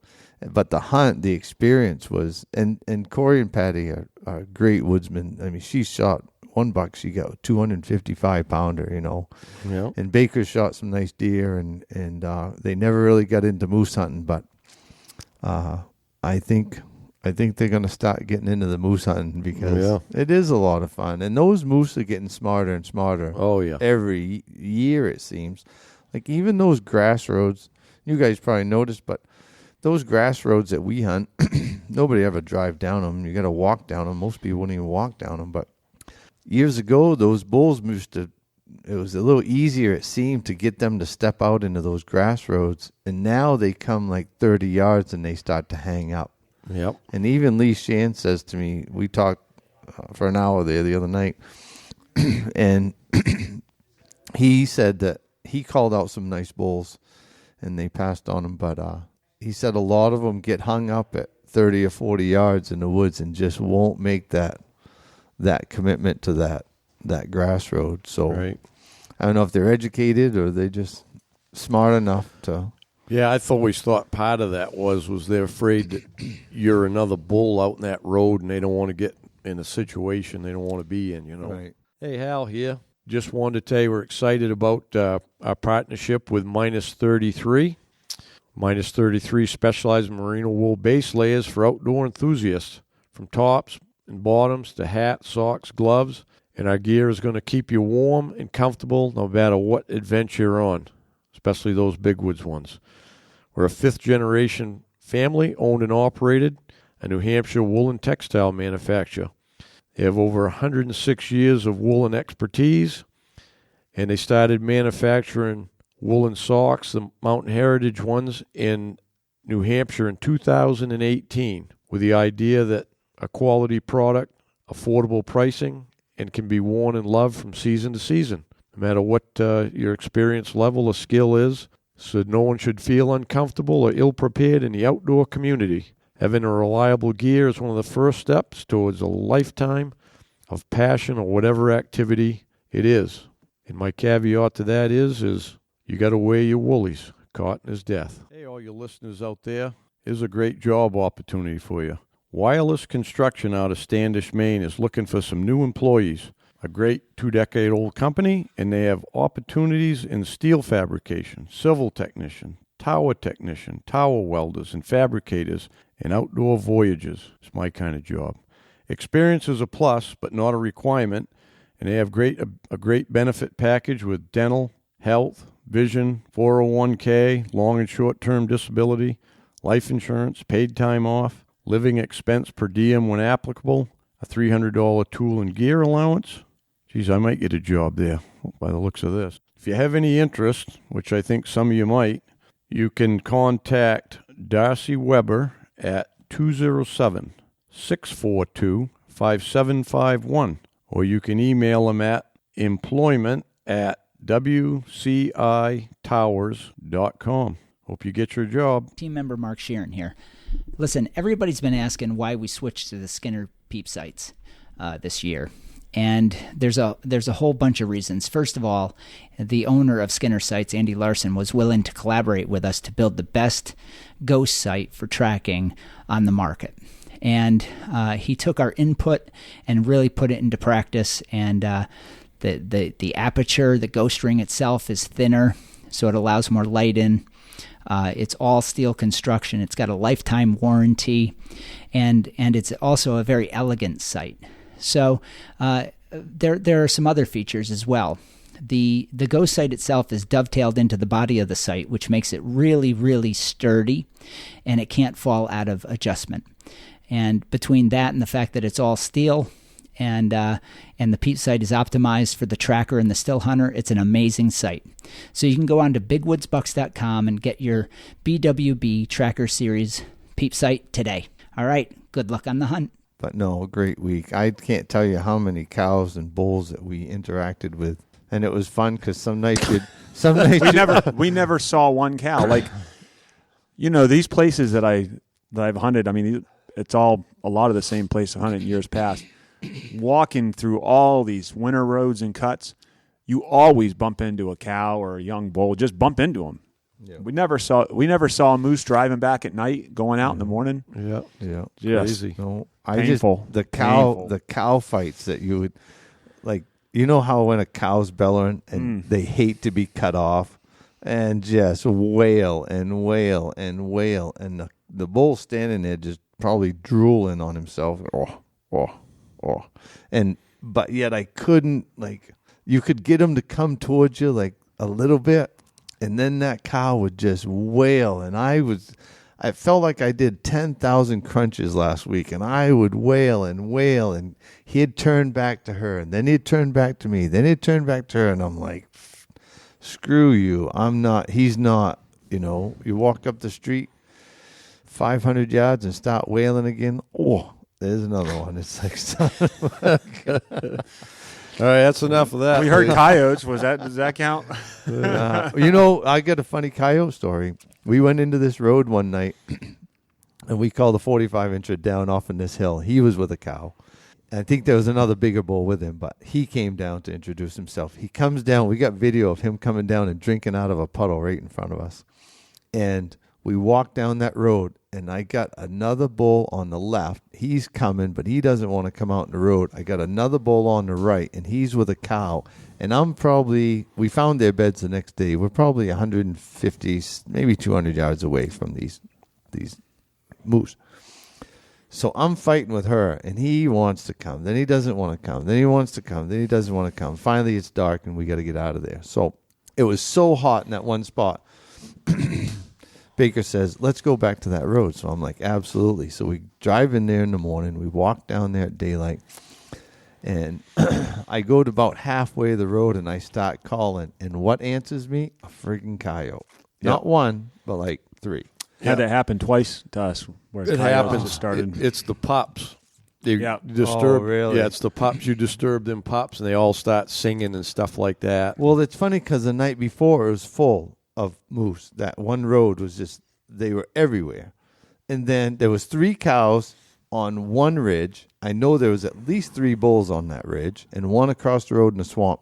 [SPEAKER 4] but the hunt, the experience was, and Corey and Patty are great woodsmen. I mean, she shot one buck, she got a 255-pounder,
[SPEAKER 1] Yeah.
[SPEAKER 4] And Baker shot some nice deer, and they never really got into moose hunting, but I think they're going to start getting into the moose hunting because it is a lot of fun. And those moose are getting smarter and smarter.
[SPEAKER 1] Oh, yeah.
[SPEAKER 4] Every year, it seems. Like even those grass roads, you guys probably noticed, but those grass roads that we hunt, nobody ever drive down them. You got to walk down them. Most people wouldn't even walk down them. But years ago, those bulls it was a little easier, it seemed, to get them to step out into those grass roads. And now they come like 30 yards and they start to hang up.
[SPEAKER 1] Yep.
[SPEAKER 4] And even Lee Shan says to me, we talked for an hour there the other night, and he said that he called out some nice bulls and they passed on them, but he said a lot of them get hung up at 30 or 40 yards in the woods and just won't make that commitment to that grass road. So
[SPEAKER 1] Right.
[SPEAKER 4] I don't know if they're educated or they just smart enough to.
[SPEAKER 1] Yeah, I always thought part of that was they're afraid that you're another bull out in that road and they don't want to get in a situation they don't want to be in,
[SPEAKER 4] Right.
[SPEAKER 1] Hey, Hal here. Just wanted to tell you we're excited about our partnership with Minus 33. Minus 33 specializes in merino wool base layers for outdoor enthusiasts, from tops and bottoms to hats, socks, gloves. And our gear is going to keep you warm and comfortable no matter what adventure you're on, especially those big woods ones. We're a fifth-generation family, owned and operated, a New Hampshire woolen textile manufacturer. They have over 106 years of woolen expertise, and they started manufacturing woolen socks, the Mountain Heritage ones, in New Hampshire in 2018, with the idea that a quality product, affordable pricing, and can be worn and loved from season to season, no matter what your experience level or skill is, so no one should feel uncomfortable or ill-prepared in the outdoor community.
[SPEAKER 3] Having a reliable gear is one of the first steps towards a lifetime of passion or whatever activity it is. And my caveat to that is you got to wear your woolies. Cotton is death. Hey, all you listeners out there, here's a great job opportunity for you. Wireless Construction out of Standish, Maine is looking for some new employees. A great 2-decade-old company, and they have opportunities in steel fabrication, civil technician, tower technician, tower welders, and fabricators, and outdoor voyages. It's my kind of job. Experience is a plus, but not a requirement, and they have a great benefit package with dental, health, vision, 401k, long and short-term disability, life insurance, paid time off, living expense per diem when applicable, a $300 tool and gear allowance. Geez, I might get a job there by the looks of this. If you have any interest, which I think some of you might, you can contact Darcy Weber at 207-642-5751, or you can email him at employment@wcitowers.com. Hope you get your job.
[SPEAKER 5] Team member Mark Sheeran here. Listen, everybody's been asking why we switched to the Skinner peep sights this year. And there's a whole bunch of reasons. First of all, the owner of Skinner Sights, Andy Larson, was willing to collaborate with us to build the best ghost sight for tracking on the market. And he took our input and really put it into practice. And the aperture, the ghost ring itself is thinner, so it allows more light in. It's all steel construction. It's got a lifetime warranty, and it's also a very elegant sight. So there are some other features as well. The ghost sight itself is dovetailed into the body of the sight, which makes it really, really sturdy, and it can't fall out of adjustment. And between that and the fact that it's all steel, and the peep sight is optimized for the tracker and the still hunter, it's an amazing sight. So you can go on to bigwoodsbucks.com and get your BWB Tracker Series peep sight today. All right, good luck on the hunt.
[SPEAKER 4] But no, a great week. I can't tell you how many cows and bulls that we interacted with, and it was fun because some nights
[SPEAKER 2] we never saw one cow. Like, these places that I've hunted. I mean, it's all a lot of the same place I've hunted in years past. Walking through all these winter roads and cuts, you always bump into a cow or a young bull. Just bump into them. Yeah. We never saw a moose driving back at night, going out in the morning.
[SPEAKER 3] Yeah.
[SPEAKER 2] Crazy.
[SPEAKER 4] No,
[SPEAKER 2] painful.
[SPEAKER 4] The cow fights that you would like. You know how when a cow's bellowing and they hate to be cut off, and just wail and wail and wail, and the bull standing there just probably drooling on himself. But yet I couldn't, like, you could get him to come towards you like a little bit, and then that cow would just wail, and I felt like I did 10,000 crunches last week, and I would wail, and he'd turn back to her, and then he'd turn back to me, then he'd turn back to her, and I'm like, screw you, he's not, you walk up the street 500 yards and start wailing again, there's another one. It's like,
[SPEAKER 3] all right, that's enough of that.
[SPEAKER 2] We heard coyotes. Does that count?
[SPEAKER 4] I got a funny coyote story. We went into this road one night, and we called the 45-incher down off in this hill. He was with a cow. I think there was another bigger bull with him, but he came down to introduce himself. He comes down. We got video of him coming down and drinking out of a puddle right in front of us. And we walked down that road, and I got another bull on the left. He's coming, but he doesn't want to come out in the road. I got another bull on the right, and he's with a cow. And we found their beds the next day. We're probably 150, maybe 200 yards away from these moose. So I'm fighting with her, and he wants to come. Then he doesn't want to come. Then he wants to come. Then he doesn't want to come. Finally, it's dark, and we got to get out of there. So it was so hot in that one spot. Baker says, let's go back to that road. So I'm like, absolutely. So we drive in there in the morning. We walk down there at daylight. And I go to about halfway of the road, and I start calling. And what answers me? A freaking coyote. Yep. Not one, but like three.
[SPEAKER 2] Had that happen twice to us. Where
[SPEAKER 3] it happens. Started. It's the pups. They disturb.
[SPEAKER 4] Oh, really?
[SPEAKER 3] Yeah, it's the pups. You disturb them pups, and they all start singing and stuff like that.
[SPEAKER 4] Well, it's funny because the night before it was full of moose. That one road was just, they were everywhere. and then there was 3 cows on one ridge. I know there was at least 3 bulls on that ridge, and 1 across the road in the swamp.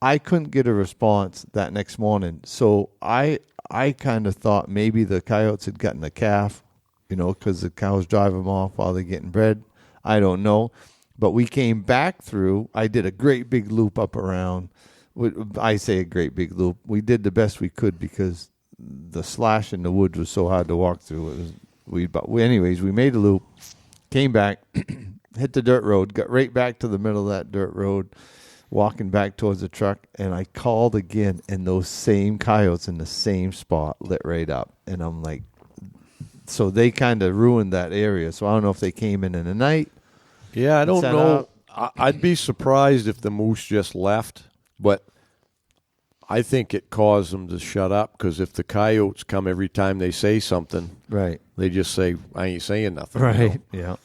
[SPEAKER 4] I couldn't get a response that next morning, so I kind of thought maybe the coyotes had gotten a calf, because the cows drive them off while they're getting bred. I don't know. But we came back through. I did a great big loop up around. I say a great big loop. We did the best we could because the slash in the woods was so hard to walk through. Anyways, we made a loop, came back, hit the dirt road, got right back to the middle of that dirt road, walking back towards the truck, and I called again, and those same coyotes in the same spot lit right up. And I'm like, so they kind of ruined that area. So I don't know if they came in the night.
[SPEAKER 3] Yeah, I don't know. I'd be surprised if the moose just left, but I think it caused them to shut up because if the coyotes come every time they say something,
[SPEAKER 4] right,
[SPEAKER 3] they just say, I ain't saying nothing.
[SPEAKER 4] Right, yeah.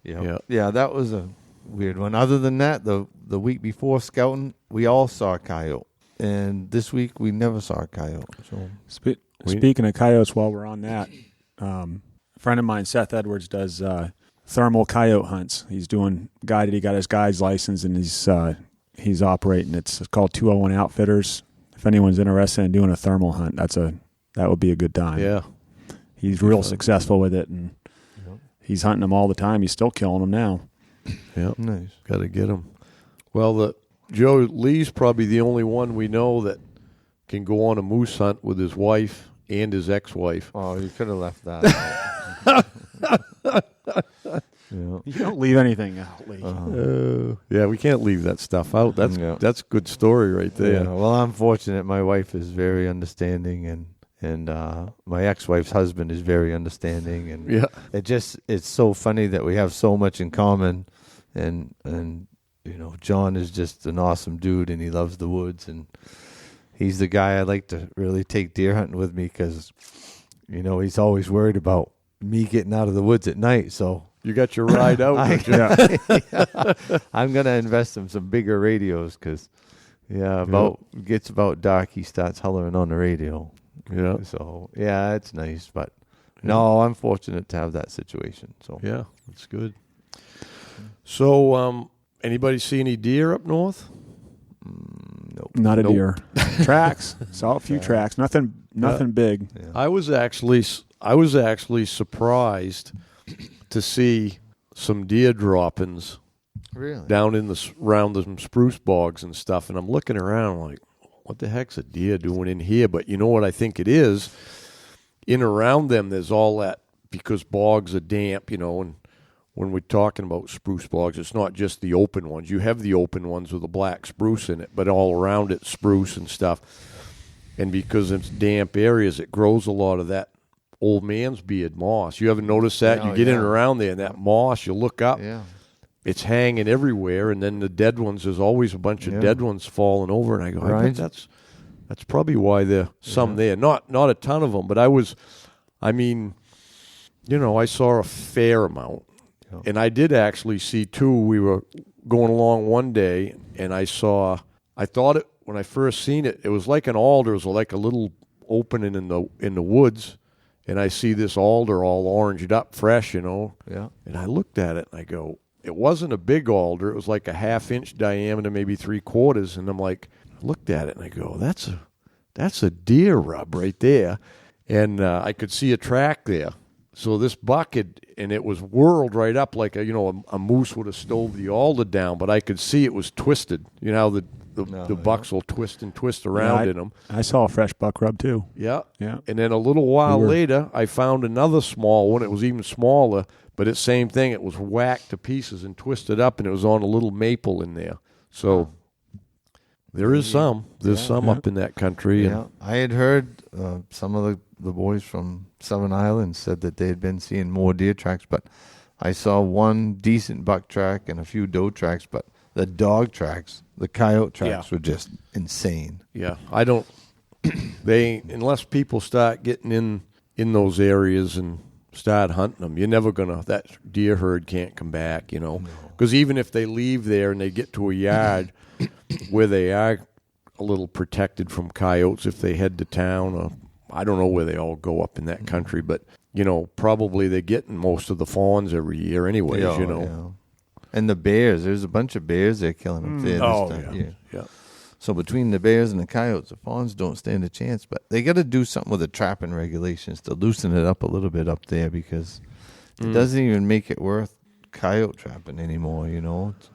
[SPEAKER 4] Yeah, that was a weird one. Other than that, the week before scouting, we all saw a coyote. And this week, we never saw a coyote. So
[SPEAKER 2] Speaking of coyotes, while we're on that, a friend of mine, Seth Edwards, does thermal coyote hunts. He's doing guided. He got his guide's license, and he's operating. It's called 201 Outfitters. If anyone's interested in doing a thermal hunt, that would be a good time.
[SPEAKER 3] Yeah,
[SPEAKER 2] he's real successful with it, and he's hunting them all the time. He's still killing them now.
[SPEAKER 3] Yeah, nice. Got to get them. Well, Joe Lee's probably the only one we know that can go on a moose hunt with his wife and his ex-wife.
[SPEAKER 4] Oh, you could have left that out.
[SPEAKER 2] Yeah. You don't leave anything out, Lee.
[SPEAKER 3] Yeah, we can't leave that stuff out. That's a good story right there.
[SPEAKER 4] Yeah, well, I'm fortunate. My wife is very understanding, and my ex-wife's husband is very understanding, and it's so funny that we have so much in common, and John is just an awesome dude, and he loves the woods, and he's the guy I like to really take deer hunting with me because, he's always worried about me getting out of the woods at night. So
[SPEAKER 3] you got your ride out.
[SPEAKER 4] I'm gonna invest in some bigger radios because, gets about dark, he starts hollering on the radio.
[SPEAKER 3] Yeah.
[SPEAKER 4] So it's nice, but no, I'm fortunate to have that situation. So
[SPEAKER 3] yeah, that's good. So, anybody see any deer up north?
[SPEAKER 4] Nope.
[SPEAKER 2] Not a deer. Tracks. Saw a few tracks. Nothing big.
[SPEAKER 3] Yeah. I was actually surprised to see some deer droppings down around the spruce bogs and stuff. And I'm looking around like, what the heck's a deer doing in here? But you know what I think it is? In around them, there's all that, because bogs are damp, and when we're talking about spruce bogs, it's not just the open ones. You have the open ones with the black spruce in it, but all around it, spruce and stuff. And because it's damp areas, it grows a lot of that old man's beard moss. You haven't noticed that? You get in and around there, and that moss, you look up, it's hanging everywhere, and then the dead ones, there's always a bunch of dead ones falling over, and I go, I think that's probably why there's some there. Not a ton of them, but I saw a fair amount. And I did actually see 2. We were going along one day, and I thought it, when I first seen it, it was like an alder. It was like a little opening in the woods, and I see this alder all oranged up, fresh, Yeah. And I looked at it, and I go, it wasn't a big alder. It was like a 1/2-inch diameter, maybe 3/4. And I'm like, I looked at it, and I go, that's a deer rub right there. And I could see a track there. So this buck and it was whirled right up like a moose would have stove the alder down, but I could see it was twisted. You know how the bucks will twist and twist around in them.
[SPEAKER 2] I saw a fresh buck rub too.
[SPEAKER 3] Yeah. And then a little while later, I found another small one. It was even smaller, but it's same thing. It was whacked to pieces and twisted up, and it was on a little maple in there. So there is some. There's some up in that country.
[SPEAKER 4] Yeah. I had heard some of the boys from Seven Islands said that they had been seeing more deer tracks, but I saw one decent buck track and a few doe tracks, but the dog tracks, the coyote tracks were just insane.
[SPEAKER 3] Yeah. I don't unless people start getting in those areas and start hunting them, you're never gonna, that deer herd can't come back, because even if they leave there and they get to a yard where they are a little protected from coyotes, if they head to town, or I don't know where they all go up in that country, but probably they're getting most of the fawns every year anyways,
[SPEAKER 4] Yeah. And the bears, there's a bunch of bears they're killing up there this time.
[SPEAKER 3] Yeah.
[SPEAKER 4] So between the bears and the coyotes, the fawns don't stand a chance. But they got to do something with the trapping regulations to loosen it up a little bit up there, because it doesn't even make it worth coyote trapping anymore, It's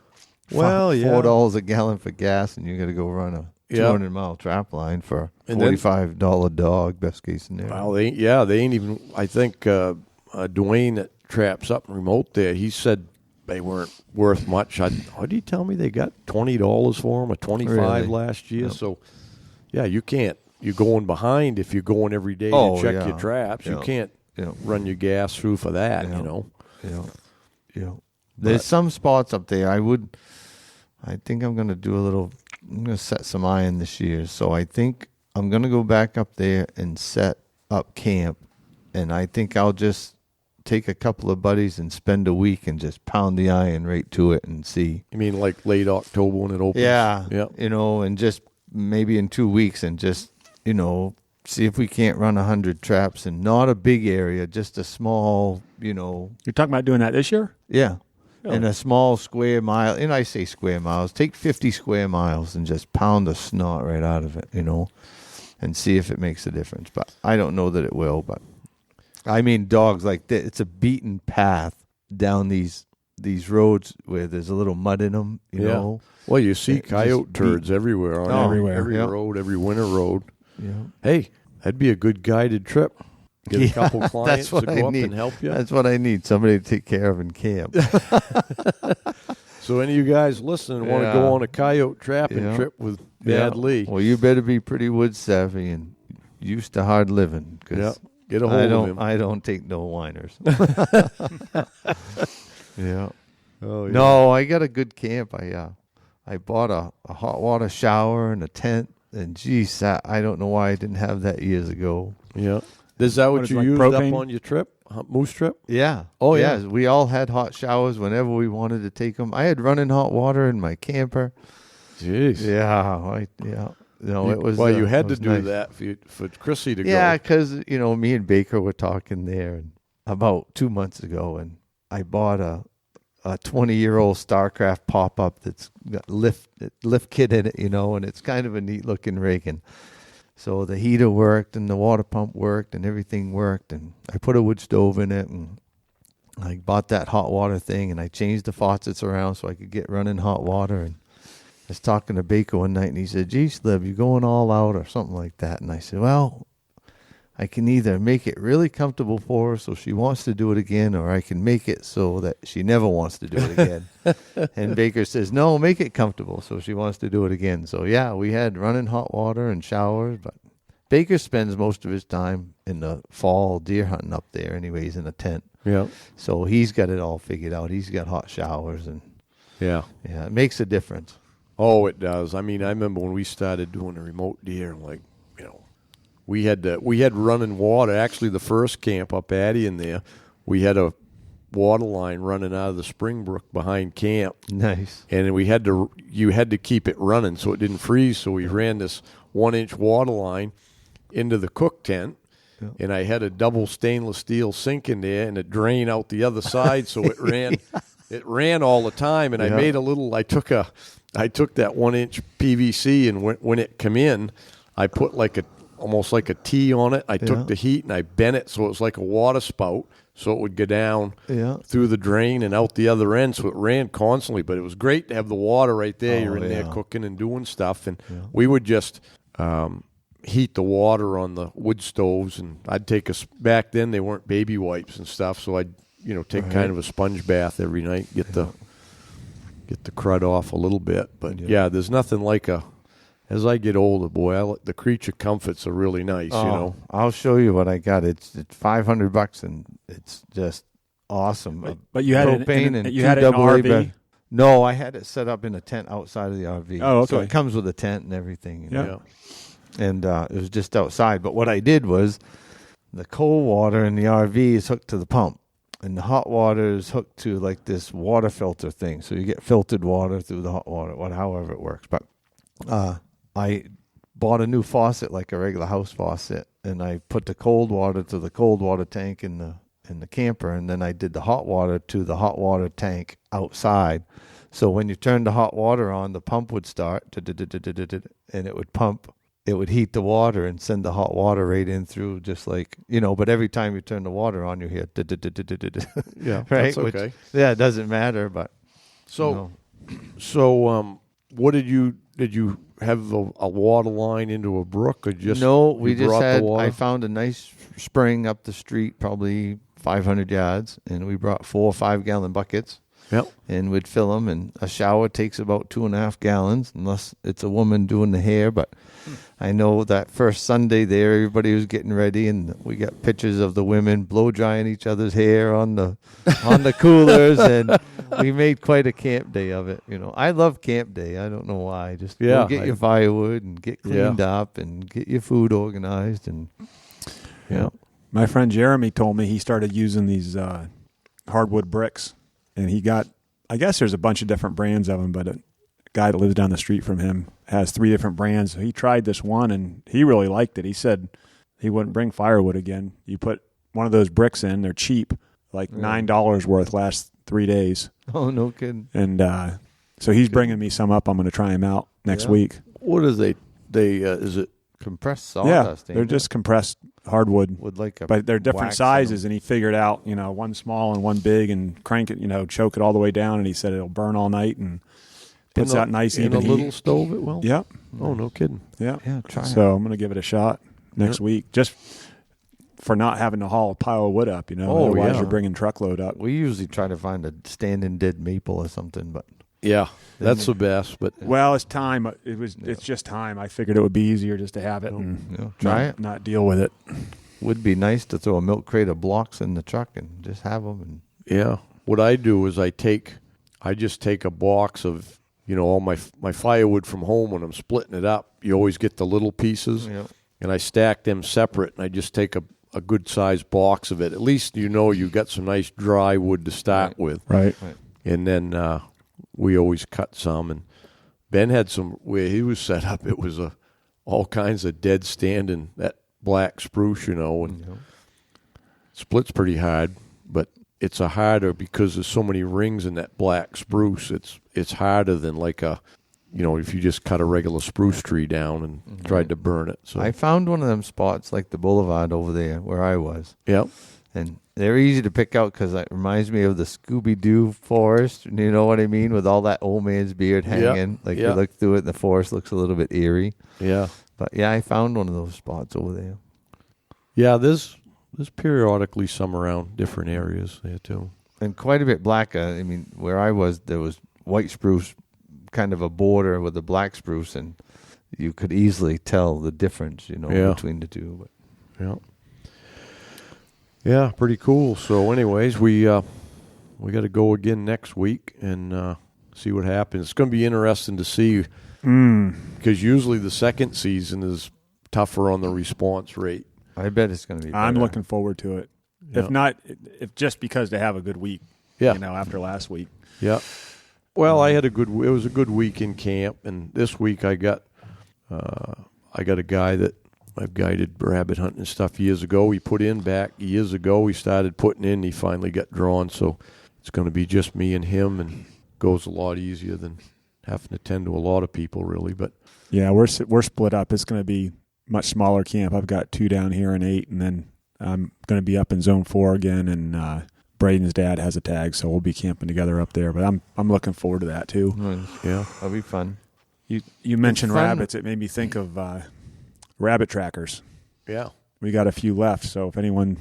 [SPEAKER 3] Well, yeah.
[SPEAKER 4] $4 a gallon for gas, and you got to go run a 200-mile trap line for $45 dog, best case scenario.
[SPEAKER 3] Well, they ain't even, I think Dwayne that traps up in remote there, he said they weren't worth much. What did he tell me? They got $20 for them, or $25 last year.
[SPEAKER 4] Yep.
[SPEAKER 3] So, yeah, you can't. You're going behind if you're going every day to check your traps. You can't run your gas through for that,
[SPEAKER 4] Yeah. There's some spots up there. I think I'm going to set some iron this year. So I think I'm going to go back up there and set up camp. And I think I'll just take a couple of buddies and spend a week and just pound the iron right to it and see.
[SPEAKER 3] You mean like late October when it opens?
[SPEAKER 4] Yeah.
[SPEAKER 3] Yeah.
[SPEAKER 4] And just maybe in 2 weeks and just, see if we can't run 100 traps in not a big area, just a small,
[SPEAKER 2] You're talking about doing that this year?
[SPEAKER 4] Yeah.
[SPEAKER 2] Oh.
[SPEAKER 4] In a small square mile, and I say square miles, take 50 square miles and just pound the snot right out of it, and see if it makes a difference. But I don't know that it will. But I mean, dogs like that, it's a beaten path down these roads where there's a little mud in them, you know.
[SPEAKER 3] Well, you see coyote turds everywhere on every road, every winter road.
[SPEAKER 4] Yeah.
[SPEAKER 3] Hey, that'd be a good guided trip. Get a couple clients to go up
[SPEAKER 4] need.
[SPEAKER 3] and help you.
[SPEAKER 4] That's what I need, somebody to take care of in camp.
[SPEAKER 3] So any of you guys listening want to go on a coyote trapping trip with Bad Lee?
[SPEAKER 4] Well, you better be pretty wood savvy and used to hard living.
[SPEAKER 3] Yeah, get a hold of him.
[SPEAKER 4] I don't take no whiners. Yeah.
[SPEAKER 3] Oh, yeah.
[SPEAKER 4] No, I got a good camp. I bought a hot water shower and a tent, and geez, I don't know why I didn't have that years ago.
[SPEAKER 3] Yeah. Is that what you
[SPEAKER 2] like
[SPEAKER 3] used
[SPEAKER 2] propane?
[SPEAKER 3] up on your trip, moose trip?
[SPEAKER 4] Yeah.
[SPEAKER 3] Oh, yeah.
[SPEAKER 4] We all had hot showers whenever we wanted to take them. I had running hot water in my camper.
[SPEAKER 3] Jeez.
[SPEAKER 4] Yeah. No, it was.
[SPEAKER 3] Well, you had to do
[SPEAKER 4] nice.
[SPEAKER 3] that for Chrissy to go.
[SPEAKER 4] Yeah, because me and Baker were talking there about 2 months ago, and I bought a 20-year-old StarCraft pop-up that's got lift kit in it, and it's kind of a neat looking rig. And so the heater worked and the water pump worked and everything worked. And I put a wood stove in it, and I bought that hot water thing, and I changed the faucets around so I could get running hot water. And I was talking to Baker one night, and he said, "Gee, Slib, you going all out," or something like that. And I said, "Well, I can either make it really comfortable for her so she wants to do it again, or I can make it so that she never wants to do it again." And Baker says, "No, make it comfortable so she wants to do it again." So, yeah, we had running hot water and showers, but Baker spends most of his time in the fall deer hunting up there anyways in a tent.
[SPEAKER 3] Yeah.
[SPEAKER 4] So he's got it all figured out. He's got hot showers, and
[SPEAKER 3] Yeah.
[SPEAKER 4] it makes a difference.
[SPEAKER 3] Oh, it does. I mean, I remember when we started doing the remote deer, we had running water. Actually, the first camp up Addie in there, we had a water line running out of the spring brook behind camp.
[SPEAKER 4] Nice.
[SPEAKER 3] And you had to keep it running so it didn't freeze. So we ran this 1-inch water line into the cook tent. Yeah. And I had a double stainless steel sink in there and a drain out the other side, so it ran. It ran all the time. And I made I took that 1-inch PVC, and when it come in, I put almost like a T on it. I took the heat and I bent it so it was like a water spout, so it would go down through the drain and out the other end, so it ran constantly. But it was great to have the water right there. You're in there cooking and doing stuff, and we would just heat the water on the wood stoves, and I'd take back then they weren't baby wipes and stuff, so I'd take kind of a sponge bath every night, get the crud off a little bit. But there's nothing like as I get older, boy, the creature comforts are really nice,
[SPEAKER 4] I'll show you what I got. It's $500 and it's just awesome.
[SPEAKER 2] But you had
[SPEAKER 4] propane
[SPEAKER 2] and you had it in an RV?
[SPEAKER 4] bed. No, I had it set up in a tent outside of the RV.
[SPEAKER 2] Oh, okay.
[SPEAKER 4] So it comes with a tent and everything. And it was just outside. But what I did was the cold water in the RV is hooked to the pump, and the hot water is hooked to like this water filter thing. So you get filtered water through the hot water, however it works. But I bought a new faucet, like a regular house faucet, and I put the cold water to the cold water tank in the camper, and then I did the hot water to the hot water tank outside. So when you turn the hot water on, the pump would start, and it would pump. It would heat the water and send the hot water right in through, just like, but every time you turn the water on, you hear,
[SPEAKER 3] Yeah,
[SPEAKER 4] right?
[SPEAKER 3] that's okay.
[SPEAKER 4] Which, it doesn't matter, but.
[SPEAKER 3] So what did you have a water line into a brook, or just
[SPEAKER 4] No, we
[SPEAKER 3] you
[SPEAKER 4] just
[SPEAKER 3] brought
[SPEAKER 4] had,
[SPEAKER 3] the water?
[SPEAKER 4] I found a nice spring up the street, probably 500 yards, and we brought 4 or 5 gallon buckets.
[SPEAKER 3] Yep.
[SPEAKER 4] And we'd fill them, and a shower takes about 2.5 gallons, unless it's a woman doing the hair. But I know that first Sunday there, everybody was getting ready, and we got pictures of the women blow drying each other's hair on the coolers, and we made quite a camp day of it. I love camp day. I don't know why. Just go get your firewood and get cleaned up and get your food organized, and
[SPEAKER 2] My friend Jeremy told me he started using these hardwood bricks. And he got, I guess there's a bunch of different brands of them, but a guy that lives down the street from him has 3 different brands. So he tried this one, and he really liked it. He said he wouldn't bring firewood again. You put one of those bricks in, they're cheap, like $9 worth, lasts 3 days.
[SPEAKER 4] Oh, no kidding.
[SPEAKER 2] And so he's bringing me some up. I'm going to try them out next week.
[SPEAKER 3] What is they is it?
[SPEAKER 4] Compressed sawdust.
[SPEAKER 2] Yeah, they're just compressed hardwood.
[SPEAKER 4] With like a
[SPEAKER 2] but they're different
[SPEAKER 4] wax
[SPEAKER 2] sizes, and he figured out, one small and one big, and crank it, choke it all the way down, and he said it'll burn all night and puts out nice
[SPEAKER 3] in
[SPEAKER 2] even
[SPEAKER 3] a
[SPEAKER 2] heat.
[SPEAKER 3] little stove it will?
[SPEAKER 2] Yep.
[SPEAKER 3] Oh, no kidding.
[SPEAKER 2] Yeah.
[SPEAKER 4] Yeah, try it.
[SPEAKER 2] So I'm going to give it a shot next week, just for not having to haul a pile of wood up, otherwise you're bringing truckload up.
[SPEAKER 4] We usually try to find a standing dead maple or something, but
[SPEAKER 3] Yeah, that's the best. But
[SPEAKER 2] Well, it's time. It's just time. I figured it would be easier just to have it and
[SPEAKER 4] try it.
[SPEAKER 2] not deal with it.
[SPEAKER 4] Would be nice to throw a milk crate of blocks in the truck and just have them. And
[SPEAKER 3] yeah, what I do is I just take a box of all my firewood from home. When I'm splitting it up, you always get the little pieces, and I stack them separate. And I just take a good sized box of it. At least you got some nice dry wood to start with,
[SPEAKER 2] Right.
[SPEAKER 3] and then we always cut some. And Ben had some where he was set up. It was all kinds of dead standing that black spruce, and splits pretty hard, but it's a harder because there's so many rings in that black spruce. It's harder than like if you just cut a regular spruce tree down and tried to burn it. So
[SPEAKER 4] I found one of them spots like the boulevard over there where I was.
[SPEAKER 3] Yep.
[SPEAKER 4] And they're easy to pick out because it reminds me of the Scooby-Doo forest. You know what I mean? With all that old man's beard hanging. You look through it and the forest looks a little bit eerie.
[SPEAKER 3] Yeah.
[SPEAKER 4] But yeah, I found one of those spots over there.
[SPEAKER 3] Yeah, there's periodically some around different areas there too.
[SPEAKER 4] And quite a bit black. Where I was, there was white spruce, kind of a border with the black spruce, and you could easily tell the difference, between the two. But
[SPEAKER 3] Yeah, pretty cool. So anyways, we got to go again next week and see what happens. It's going to be interesting to see because usually the second season is tougher on the response rate.
[SPEAKER 4] I bet it's going to be better.
[SPEAKER 2] I'm looking forward to it.
[SPEAKER 3] Yeah.
[SPEAKER 2] If just because they have a good week, after last week.
[SPEAKER 3] Yeah. Well, it was a good week in camp, and this week I got a guy that I've guided rabbit hunting and stuff years ago. He put in back years ago. He started putting in. He finally got drawn, so it's going to be just me and him, and goes a lot easier than having to tend to a lot of people, really. But
[SPEAKER 2] yeah, we're split up. It's going to be much smaller camp. I've got 2 down here and 8, and then I'm going to be up in Zone 4 again. And Braden's dad has a tag, so we'll be camping together up there. But I'm looking forward to that too.
[SPEAKER 4] Nice.
[SPEAKER 3] yeah,
[SPEAKER 4] That'll be fun.
[SPEAKER 2] You mentioned
[SPEAKER 4] fun.
[SPEAKER 2] rabbits. It made me think of rabbit trackers.
[SPEAKER 3] yeah.
[SPEAKER 2] We got a few left, so if anyone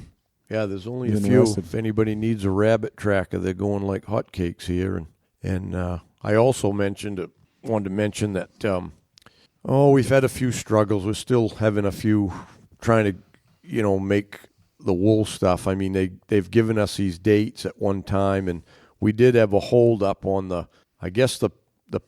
[SPEAKER 3] Yeah, there's only a
[SPEAKER 2] Isn't
[SPEAKER 3] few.
[SPEAKER 2] interested.
[SPEAKER 3] If anybody needs a rabbit tracker, they're going like hotcakes here. And I also wanted to mention that, we've had a few struggles. We're still having a few trying to, make the wool stuff. I mean, they've given us these dates at one time, and we did have a hold up on the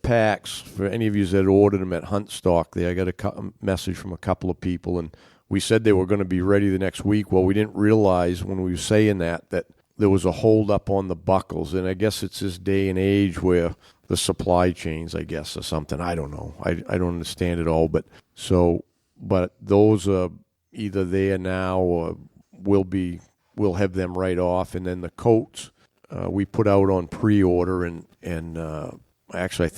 [SPEAKER 3] packs. For any of you that ordered them at Hunt Stock there, I got a message from a couple of people, and we said they were going to be ready the next week. Well, we didn't realize when we were saying that there was a hold up on the buckles, and I guess it's this day and age where the supply chains, I guess, or something. I don't know. I don't understand it all, but those are, either there now or we'll have them right off. And then the coats we put out on pre-order, and actually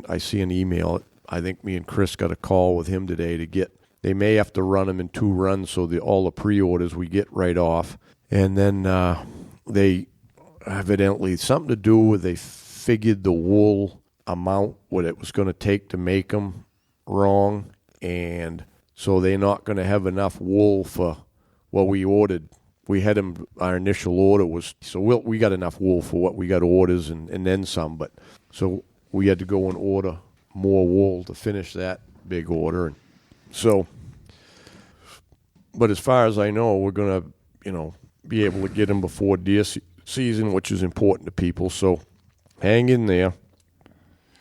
[SPEAKER 3] I see an email. I think me and Chris got a call with him today to get. They may have to run them in 2 runs, so all the pre-orders we get right off. And then they evidently something to do with they figured the wool amount, what it was going to take to make them wrong, and so they're not going to have enough wool for what we ordered. We had them, our initial order was, so we got enough wool for what we got orders and then some, but so we had to go and order more wool to finish that big order. And so, but as far as I know, we're going to, be able to get them before deer season, which is important to people. So hang in there.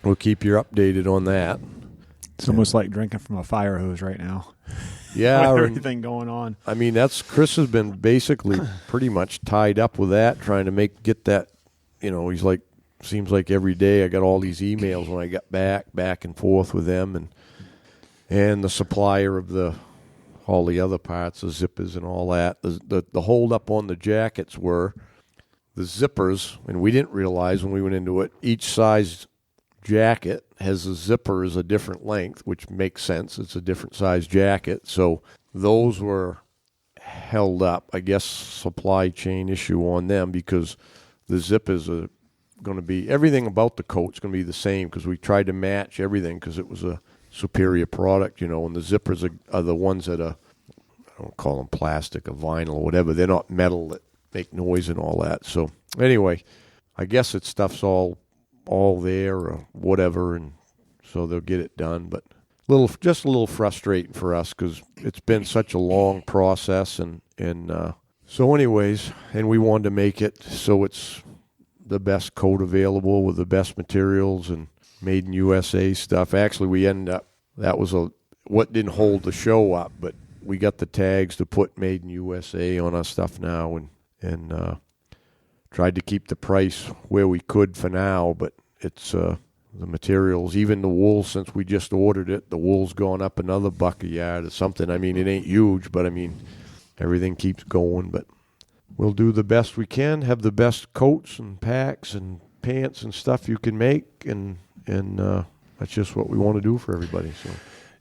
[SPEAKER 3] We'll keep you updated on that.
[SPEAKER 2] It's almost like drinking from a fire hose right now.
[SPEAKER 3] Yeah.
[SPEAKER 2] With everything going on.
[SPEAKER 3] I mean, Chris has been basically pretty much tied up with that, trying to get that, he's like, seems like every day I got all these emails when I got back and forth with them and the supplier of all the other parts, the zippers and all that. The hold up on the jackets were the zippers, and we didn't realize when we went into it, each size jacket has a zipper is a different length, which makes sense. It's a different size jacket. So those were held up. I guess supply chain issue on them because the zippers are going to be, everything about the coat's going to be the same because we tried to match everything because it was a superior product, and the zippers are the ones that are, I don't call them plastic or vinyl or whatever. They're not metal that make noise and all that. So anyway, I guess stuff's all there or whatever, and so they'll get it done. But just a little frustrating for us because it's been such a long process, and so anyways, and we wanted to make it so it's the best coat available with the best materials and made in USA stuff. Actually, we ended up, that was what didn't hold the show up, but we got the tags to put made in USA on our stuff now, and tried to keep the price where we could for now, but it's the materials, even the wool, since we just ordered it, the wool's gone up another $1 a yard or something. I mean, it ain't huge, but I mean, everything keeps going, but we'll do the best we can, have the best coats and packs and pants and stuff you can make, and that's just what we want to do for everybody. So,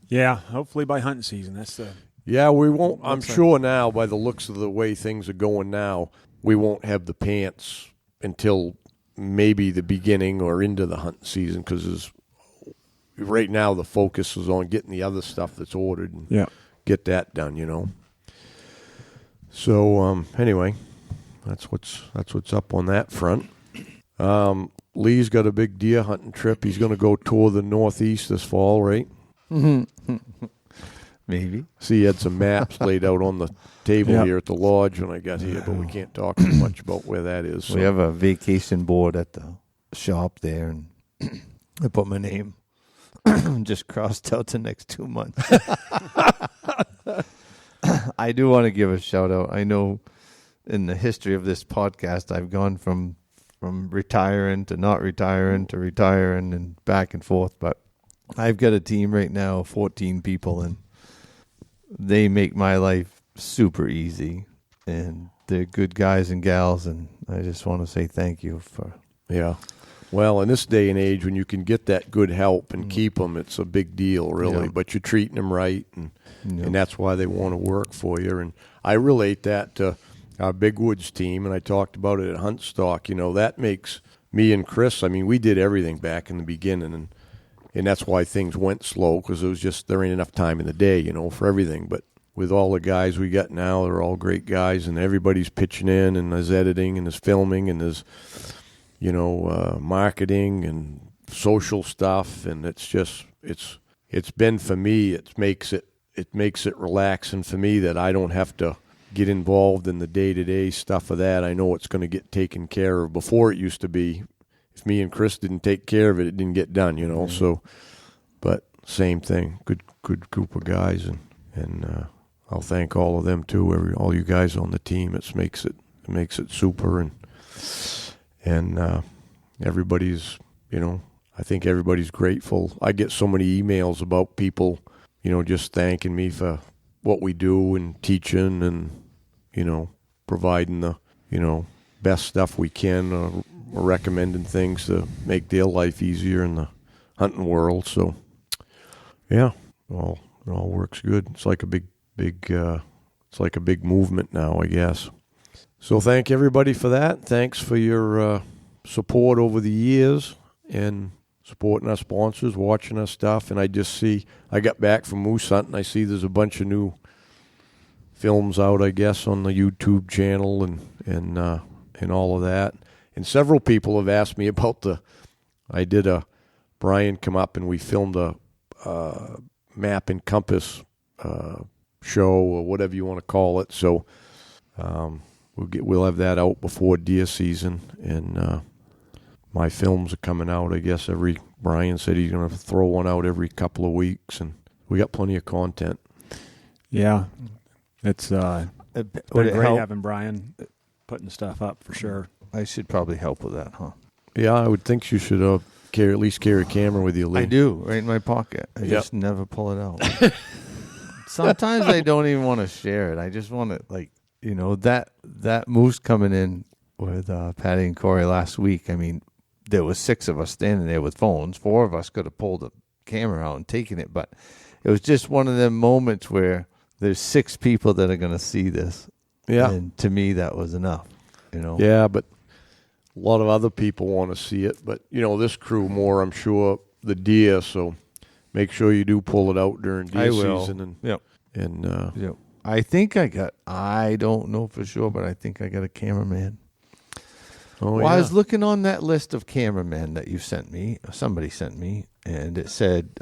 [SPEAKER 2] yeah, hopefully by hunting season. That's the
[SPEAKER 3] we won't. I'm sure now, by the looks of the way things are going now, we won't have the pants until maybe the beginning or into the hunting season because right now the focus is on getting the other stuff that's ordered and get that done. So anyway, that's what's up on that front. Lee's got a big deer hunting trip. He's going to go tour the Northeast this fall, right?
[SPEAKER 4] Maybe.
[SPEAKER 3] See, he had some maps laid out on the table here at the lodge when I got here, but we can't talk too much about where that is. So.
[SPEAKER 4] We have a vacation board at the shop there, and I put my name just crossed out the next 2 months. I do want to give a shout out. I know in the history of this podcast, I've gone from retiring to not retiring to retiring and back and forth, but I've got a team right now of 14 people, and they make my life super easy, and they're good guys and gals, and I just want to say thank you for...
[SPEAKER 3] Yeah. Well, in this day and age, when you can get that good help and keep them, it's a big deal, really. Yeah. But you're treating them right, and that's why they want to work for you. And I relate that to our Big Woods team, and I talked about it at Hunt Stock. That makes me and Chris, I mean, we did everything back in the beginning, and that's why things went slow, because it was just there ain't enough time in the day, for everything. But with all the guys we got now, they're all great guys, and everybody's pitching in, and there's editing, and there's filming, and there's, marketing and social stuff, and it's just, it's been, for me, it makes it relaxing for me that I don't have to get involved in the day-to-day stuff of that. I know it's going to get taken care of. Before it used to be, if me and Chris didn't take care of it, it didn't get done, So, but same thing. Good group of guys, and I'll thank all of them too. All you guys on the team. It makes it super, and everybody's, I think everybody's grateful. I get so many emails about people, just thanking me for what we do and teaching and, providing the, best stuff we can, or recommending things to make their life easier in the hunting world. So, yeah, it all works good. It's like a big movement now, I guess. So thank everybody for that. Thanks for your support over the years and supporting our sponsors, watching our stuff. And I got back from moose hunting. I see there's a bunch of new films out, I guess, on the YouTube channel and all of that. And several people have asked me about Brian come up and we filmed a map and compass show or whatever you want to call it. So we'll have that out before deer season, and my films are coming out. I guess Brian said he's going to throw one out every couple of weeks, and we got plenty of content.
[SPEAKER 2] Yeah, it's been great having Brian putting stuff up for sure.
[SPEAKER 4] I should probably help with that, huh?
[SPEAKER 3] Yeah, I would think you should at least carry a camera with you, Lee.
[SPEAKER 4] I do, right in my pocket. I just never pull it out. Sometimes I don't even want to share it. I just want to, that moose coming in with Patty and Corey last week. I mean, there was 6 of us standing there with phones. 4 of us could have pulled the camera out and taken it, but it was just one of them moments where there's 6 people that are going to see this.
[SPEAKER 3] Yeah.
[SPEAKER 4] And to me, that was enough,
[SPEAKER 3] Yeah, but a lot of other people want to see it. But, this crew more, I'm sure, the deer, so make sure you do pull it out during deer season. And
[SPEAKER 4] I think I don't know for sure, but I think I got a cameraman. I was looking on that list of cameramen that you sent me, somebody sent me, and it said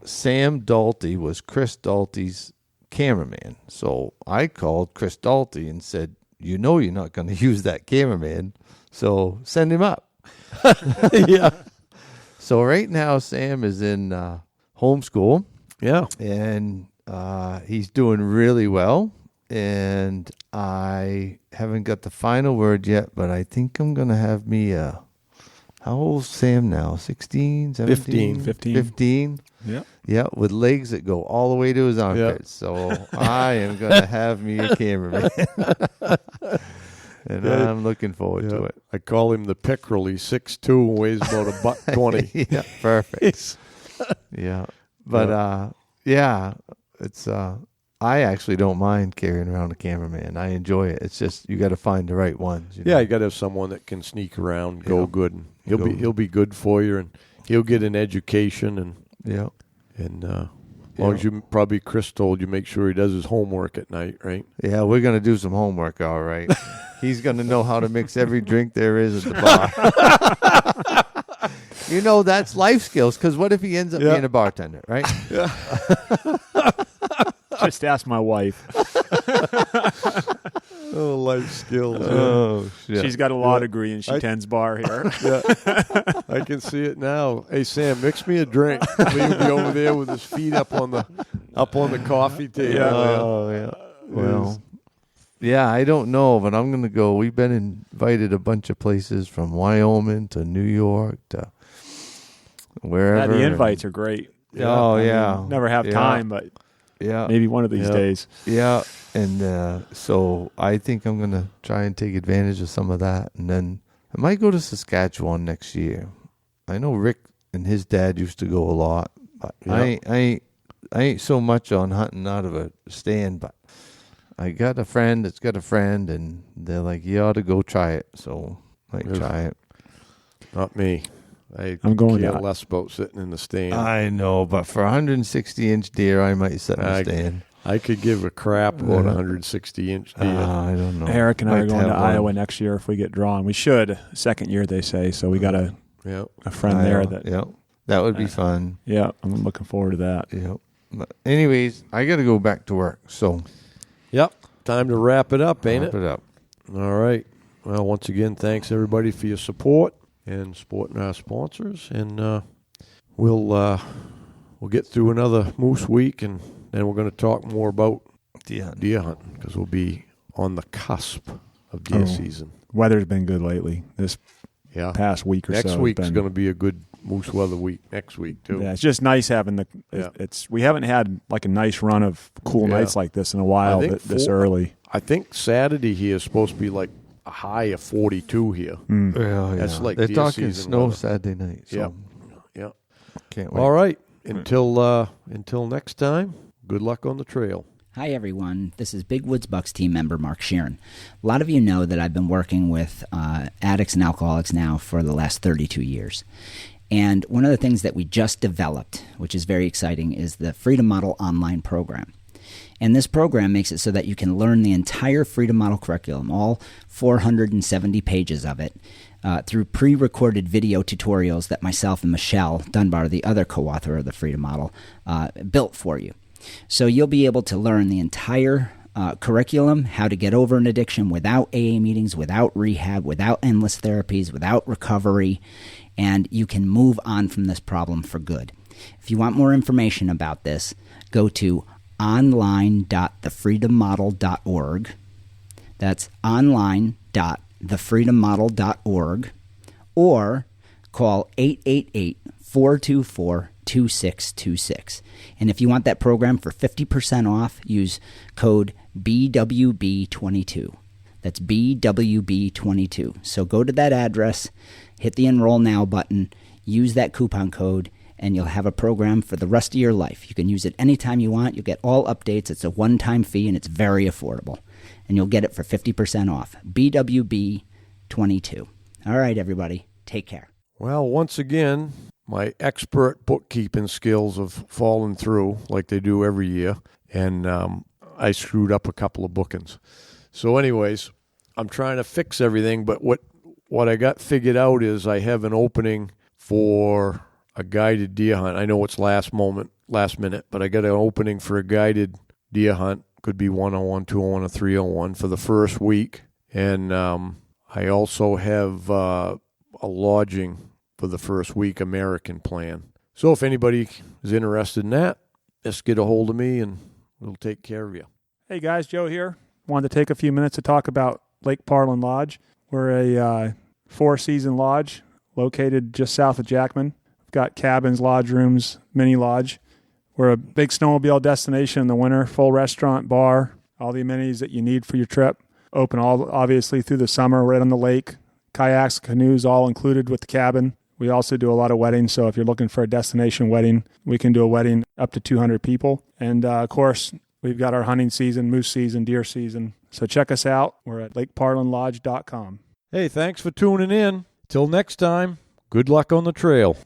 [SPEAKER 4] Sam Dalty was Chris Dalty's cameraman. So I called Chris Dalty and said, you're not going to use that cameraman, so send him up.
[SPEAKER 3] Yeah.
[SPEAKER 4] So right now Sam is in homeschool.
[SPEAKER 3] Yeah.
[SPEAKER 4] And he's doing really well. And I haven't got the final word yet, but I think I'm going to have me how old's Sam now? 16, 17? 15.
[SPEAKER 2] Yeah.
[SPEAKER 4] Yeah, with legs that go all the way to his armpits. Yeah. So I am going to have me a cameraman. And I'm looking forward to it.
[SPEAKER 3] I call him the pickerel. He's 6'2", weighs about $120.
[SPEAKER 4] Yeah, perfect. Yeah. But, it's I actually don't mind carrying around a cameraman. I enjoy it. It's just you got to find the right ones.
[SPEAKER 3] Yeah, you got to have someone that can sneak around, go good, and he'll be good for you, and he'll get an education, and as long as you probably Chris told you make sure he does his homework at night, right?
[SPEAKER 4] Yeah, we're gonna do some homework, all right. He's gonna know how to mix every drink there is at the bar. That's life skills. Because what if he ends up being a bartender, right?
[SPEAKER 3] Yeah.
[SPEAKER 2] Just ask my wife.
[SPEAKER 3] Oh, life skills.
[SPEAKER 4] Oh, shit.
[SPEAKER 2] She's got a law degree and she tends bar here.
[SPEAKER 3] Yeah. I can see it now. Hey, Sam, mix me a drink. Leave me over there with his feet up on the coffee table.
[SPEAKER 2] Yeah.
[SPEAKER 4] Oh, yeah. Well, yeah, I don't know, but I'm going to go. We've been invited a bunch of places from Wyoming to New York to wherever.
[SPEAKER 2] The invites are great. Never have time, but maybe one of these days.
[SPEAKER 4] Yeah, and so I think I'm going to try and take advantage of some of that, and then I might go to Saskatchewan next year. I know Rick and his dad used to go a lot, but I ain't so much on hunting out of a stand, but I got a friend that's got a friend, and they're like, you ought to go try it, so I might try it.
[SPEAKER 3] Not me.
[SPEAKER 2] I'm going
[SPEAKER 3] to less about sitting in the stand.
[SPEAKER 4] I know, but for 160-inch deer, I might sit in the stand.
[SPEAKER 3] I could give a crap about 160-inch deer.
[SPEAKER 4] I don't know.
[SPEAKER 2] Eric and I are going to Iowa next year if we get drawn. We should. Second year, they say. So we got a friend there.
[SPEAKER 4] That would be fun.
[SPEAKER 2] Yeah, I'm looking forward to that.
[SPEAKER 4] Yeah. But anyways, I got to go back to work. So.
[SPEAKER 3] Yep. Time to wrap it up, ain't it?
[SPEAKER 4] Wrap it up.
[SPEAKER 3] All right. Well, once again, thanks everybody for your support and supporting our sponsors. And we'll get through another moose week, and then we're going to talk more about deer hunting because we'll be on the cusp of deer season.
[SPEAKER 2] Weather's been good lately.
[SPEAKER 3] Yeah.
[SPEAKER 2] past week or so.
[SPEAKER 3] Next week's going to be a good moose weather week. Next week too.
[SPEAKER 2] Yeah, it's just nice having the. It's we haven't had like a nice run of cool nights like this in a while. This early.
[SPEAKER 3] I think Saturday here is supposed to be like a high of 42 here. That's like
[SPEAKER 4] they're
[SPEAKER 3] deer
[SPEAKER 4] talking
[SPEAKER 3] season
[SPEAKER 4] snow
[SPEAKER 3] weather.
[SPEAKER 4] Saturday night. So
[SPEAKER 3] Yeah.
[SPEAKER 4] can't wait.
[SPEAKER 3] All right. Until next time. Good luck on the trail.
[SPEAKER 5] Hi, everyone. This is Big Woods Bucks team member Mark Sheeran. A lot of you know that I've been working with addicts and alcoholics now for the last 32 years. And one of the things that we just developed, which is very exciting, is the Freedom Model online program. And this program makes it so that you can learn the entire Freedom Model curriculum, all 470 pages of it, through pre-recorded video tutorials that myself and Michelle Dunbar, the other co-author of the Freedom Model, built for you. So you'll be able to learn the entire curriculum, how to get over an addiction without AA meetings, without rehab, without endless therapies, without recovery, and you can move on from this problem for good. If you want more information about this, go to online.thefreedommodel.org. That's online.thefreedommodel.org, or call 888-424-2626. And if you want that program for 50% off, use code BWB22. That's BWB22. So go to that address, hit the Enroll Now button, use that coupon code, and you'll have a program for the rest of your life. You can use it anytime you want. You'll get all updates. It's a one-time fee, and it's very affordable. And you'll get it for 50% off. BWB22. All right, everybody. Take care.
[SPEAKER 3] Well, once again, my expert bookkeeping skills have fallen through like they do every year, and I screwed up a couple of bookings. So anyways, I'm trying to fix everything, but what I got figured out is I have an opening for a guided deer hunt. I know it's last minute, but I got an opening for a guided deer hunt. Could be 101, 201, or 301 for the first week. And I also have a lodging for the first week American plan. So if anybody is interested in that, just get a hold of me and we'll take care of you.
[SPEAKER 2] Hey guys, Joe here. Wanted to take a few minutes to talk about Lake Parlin Lodge. We're a 4-season lodge located just south of Jackman. We've got cabins, lodge rooms, mini lodge. We're a big snowmobile destination in the winter, full restaurant, bar, all the amenities that you need for your trip. Open all obviously through the summer, right on the lake. Kayaks, canoes, all included with the cabin. We also do a lot of weddings, so if you're looking for a destination wedding, we can do a wedding up to 200 people. And of course, we've got our hunting season, moose season, deer season. So check us out. We're at lakeparlinlodge.com.
[SPEAKER 3] Hey, thanks for tuning in. Till next time, good luck on the trail.